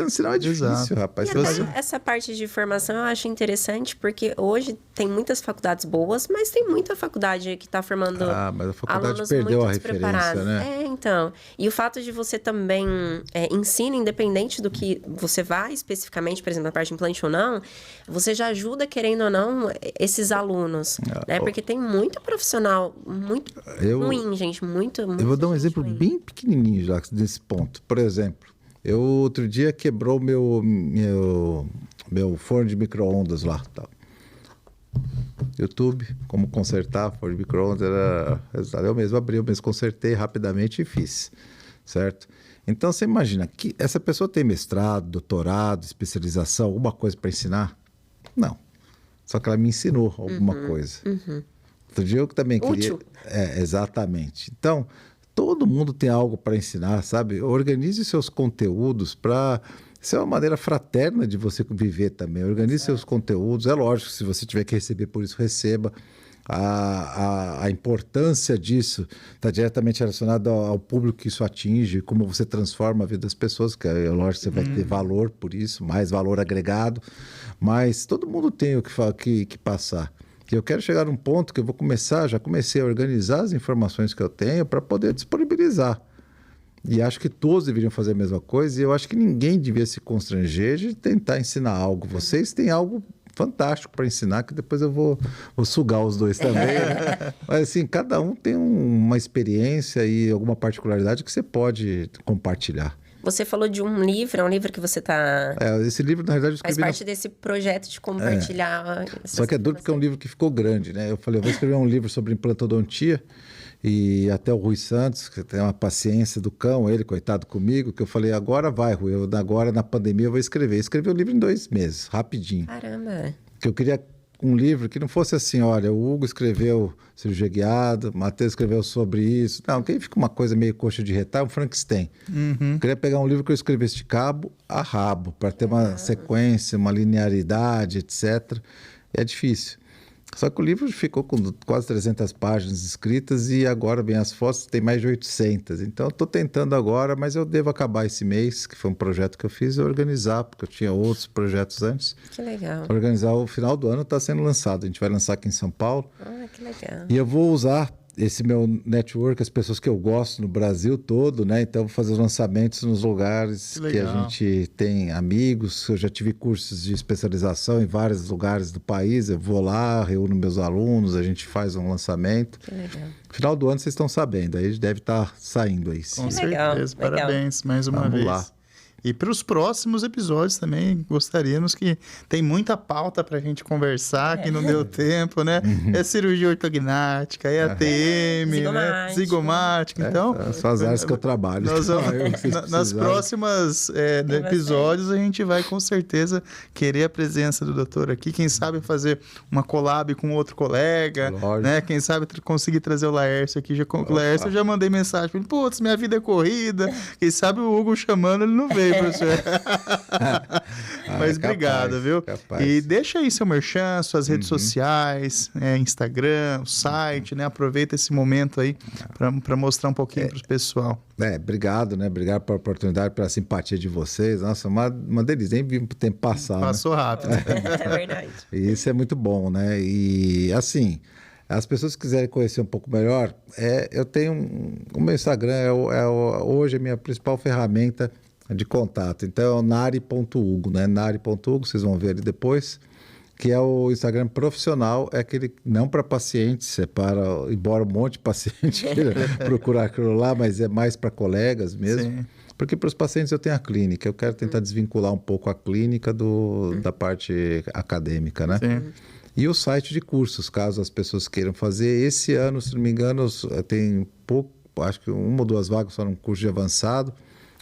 Senão é difícil, Exato. rapaz. E até essa parte de formação eu acho interessante, porque hoje tem muitas faculdades boas, mas tem muita faculdade que está formando Mas a faculdade alunos perdeu muito a referência, despreparados. né? Então. E o fato de você também ensina, independente do que você vai especificamente, por exemplo, na parte de implante ou não, você já ajuda, querendo ou não, esses alunos. Né? Porque tem muito profissional muito ruim, gente. Muito eu vou dar um exemplo ruim. bem pequenininho já desse ponto. Por exemplo, eu outro dia quebrou meu forno de micro-ondas lá. Tal. YouTube, como consertar forno de micro-ondas, eu mesmo abri, eu mesmo consertei rapidamente e fiz, certo? Então, você imagina que essa pessoa tem mestrado, doutorado, especialização, alguma coisa para ensinar? Não. Só que ela me ensinou alguma coisa. Outro dia eu também queria... Útil. Exatamente. Então, todo mundo tem algo para ensinar, sabe? Organize seus conteúdos para... Isso é uma maneira fraterna de você viver também. Organize seus conteúdos. É lógico, se você tiver que receber por isso, receba. A importância disso está diretamente relacionada ao público que isso atinge, como você transforma a vida das pessoas, que é lógico que você vai ter valor por isso, mais valor agregado. Mas todo mundo tem o que passar. Eu quero chegar num ponto que eu vou já comecei a organizar as informações que eu tenho para poder disponibilizar. E acho que todos deveriam fazer a mesma coisa, e eu acho que ninguém devia se constranger de tentar ensinar algo. Vocês têm algo fantástico para ensinar, que depois eu vou sugar os dois também. Né? Mas assim, cada um tem uma experiência e alguma particularidade que você pode compartilhar. Você falou de um livro, é um livro que você está... Esse livro, na verdade, eu escrevi... Faz parte desse projeto de compartilhar... Só que é duro porque é um livro que ficou grande, né? Eu falei, eu vou escrever um livro sobre implantodontia, e até o Rui Santos, que tem uma paciência do cão, ele, coitado comigo, que eu falei, agora vai, Rui, agora na pandemia eu vou escrever. Escrevi o livro em 2 meses, rapidinho. Caramba! Que eu queria um livro que não fosse assim, olha, o Hugo escreveu cirurgia guiada, o Matheus escreveu sobre isso. Não, que aí fica uma coisa meio coxa de retalho, um Frankenstein. Eu queria pegar um livro que eu escrevesse de cabo a rabo, para ter uma sequência, uma linearidade, etc. É difícil. Só que o livro ficou com quase 300 páginas escritas e agora, bem, as fotos tem mais de 800. Então, eu estou tentando agora, mas eu devo acabar esse mês, que foi um projeto que eu fiz, organizar, porque eu tinha outros projetos antes. Que legal. Organizar o final do ano está sendo lançado. A gente vai lançar aqui em São Paulo. Ah, que legal. E eu vou usar esse meu network, as pessoas que eu gosto no Brasil todo, né? Então, vou fazer os lançamentos nos lugares que a gente tem amigos. Eu já tive cursos de especialização em vários lugares do país. Eu vou lá, reúno meus alunos, a gente faz um lançamento. Que legal. Final do ano, vocês estão sabendo. Aí deve estar saindo aí. Com legal, certeza. legal. Parabéns mais uma Vamos vez. lá. E para os próximos episódios também gostaríamos que tem muita pauta para a gente conversar, que não deu tempo, né? É cirurgia ortognática, é ATM, né? Zigomática. Então, São as áreas que eu trabalho. nós vamos, nas próximas episódios a gente vai com certeza querer a presença do doutor aqui. Quem sabe fazer uma collab com outro colega, né? Quem sabe conseguir trazer o Laércio aqui. O Laércio eu já mandei mensagem para ele, putz, minha vida é corrida. Quem sabe o Hugo chamando, ele não veio. Professor. Mas obrigado, viu? Capaz. E deixa aí seu merchan, suas redes sociais, Instagram, o site, né? Aproveita esse momento aí para mostrar um pouquinho para o pessoal. Obrigado, né? Obrigado pela oportunidade, pela simpatia de vocês. Nossa, uma delícia. Nem vi o tempo passar. Passou rápido. É verdade. E isso é muito bom, né? E assim, as pessoas que quiserem conhecer um pouco melhor, eu tenho o meu Instagram hoje a minha principal ferramenta de contato. Então é o nari.hugo, né? Nari.hugo, vocês vão ver ali depois, que é o Instagram profissional, é aquele não para pacientes, embora um monte de paciente queira procurar aquilo lá, mas é mais para colegas mesmo. Sim. Porque para os pacientes eu tenho a clínica, eu quero tentar desvincular um pouco a clínica da parte acadêmica, né? Sim. E o site de cursos, caso as pessoas queiram fazer. Esse ano, se não me engano, tem acho que 1 ou 2 vagas só num curso de avançado,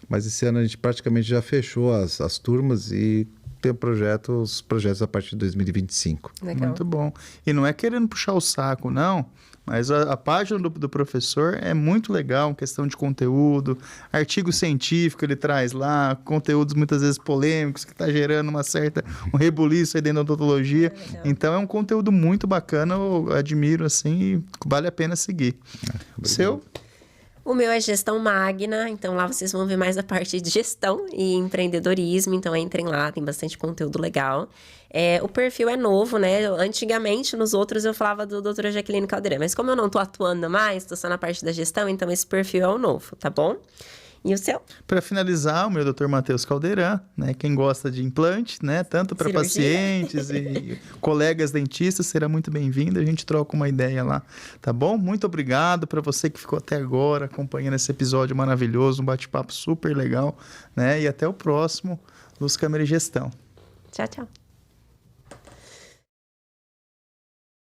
mas esse ano a gente praticamente já fechou as turmas e tem os projetos a partir de 2025. Legal. Muito bom. E não é querendo puxar o saco, não, mas a página do professor é muito legal, questão de conteúdo, artigo científico ele traz lá, conteúdos muitas vezes polêmicos, que está gerando um rebuliço aí dentro da odontologia. Então é um conteúdo muito bacana, eu admiro assim e vale a pena seguir. Seu? O meu é Gestão Magna, então lá vocês vão ver mais a parte de gestão e empreendedorismo, então entrem lá, tem bastante conteúdo legal. O perfil é novo, né? Antigamente, nos outros, eu falava do doutora Jaqueline Caldeirão, mas como eu não tô atuando mais, tô só na parte da gestão, então esse perfil é o novo, tá bom? E o seu? Para finalizar, o meu Dr. Matheus Caldeirão, né? Quem gosta de implante, né? Tanto para Cirurgia. pacientes e colegas dentistas, será muito bem-vindo. A gente troca uma ideia lá, tá bom? Muito obrigado para você que ficou até agora acompanhando esse episódio maravilhoso, um bate-papo super legal, né? E até o próximo, Luz, Câmera e Gestão. Tchau, tchau.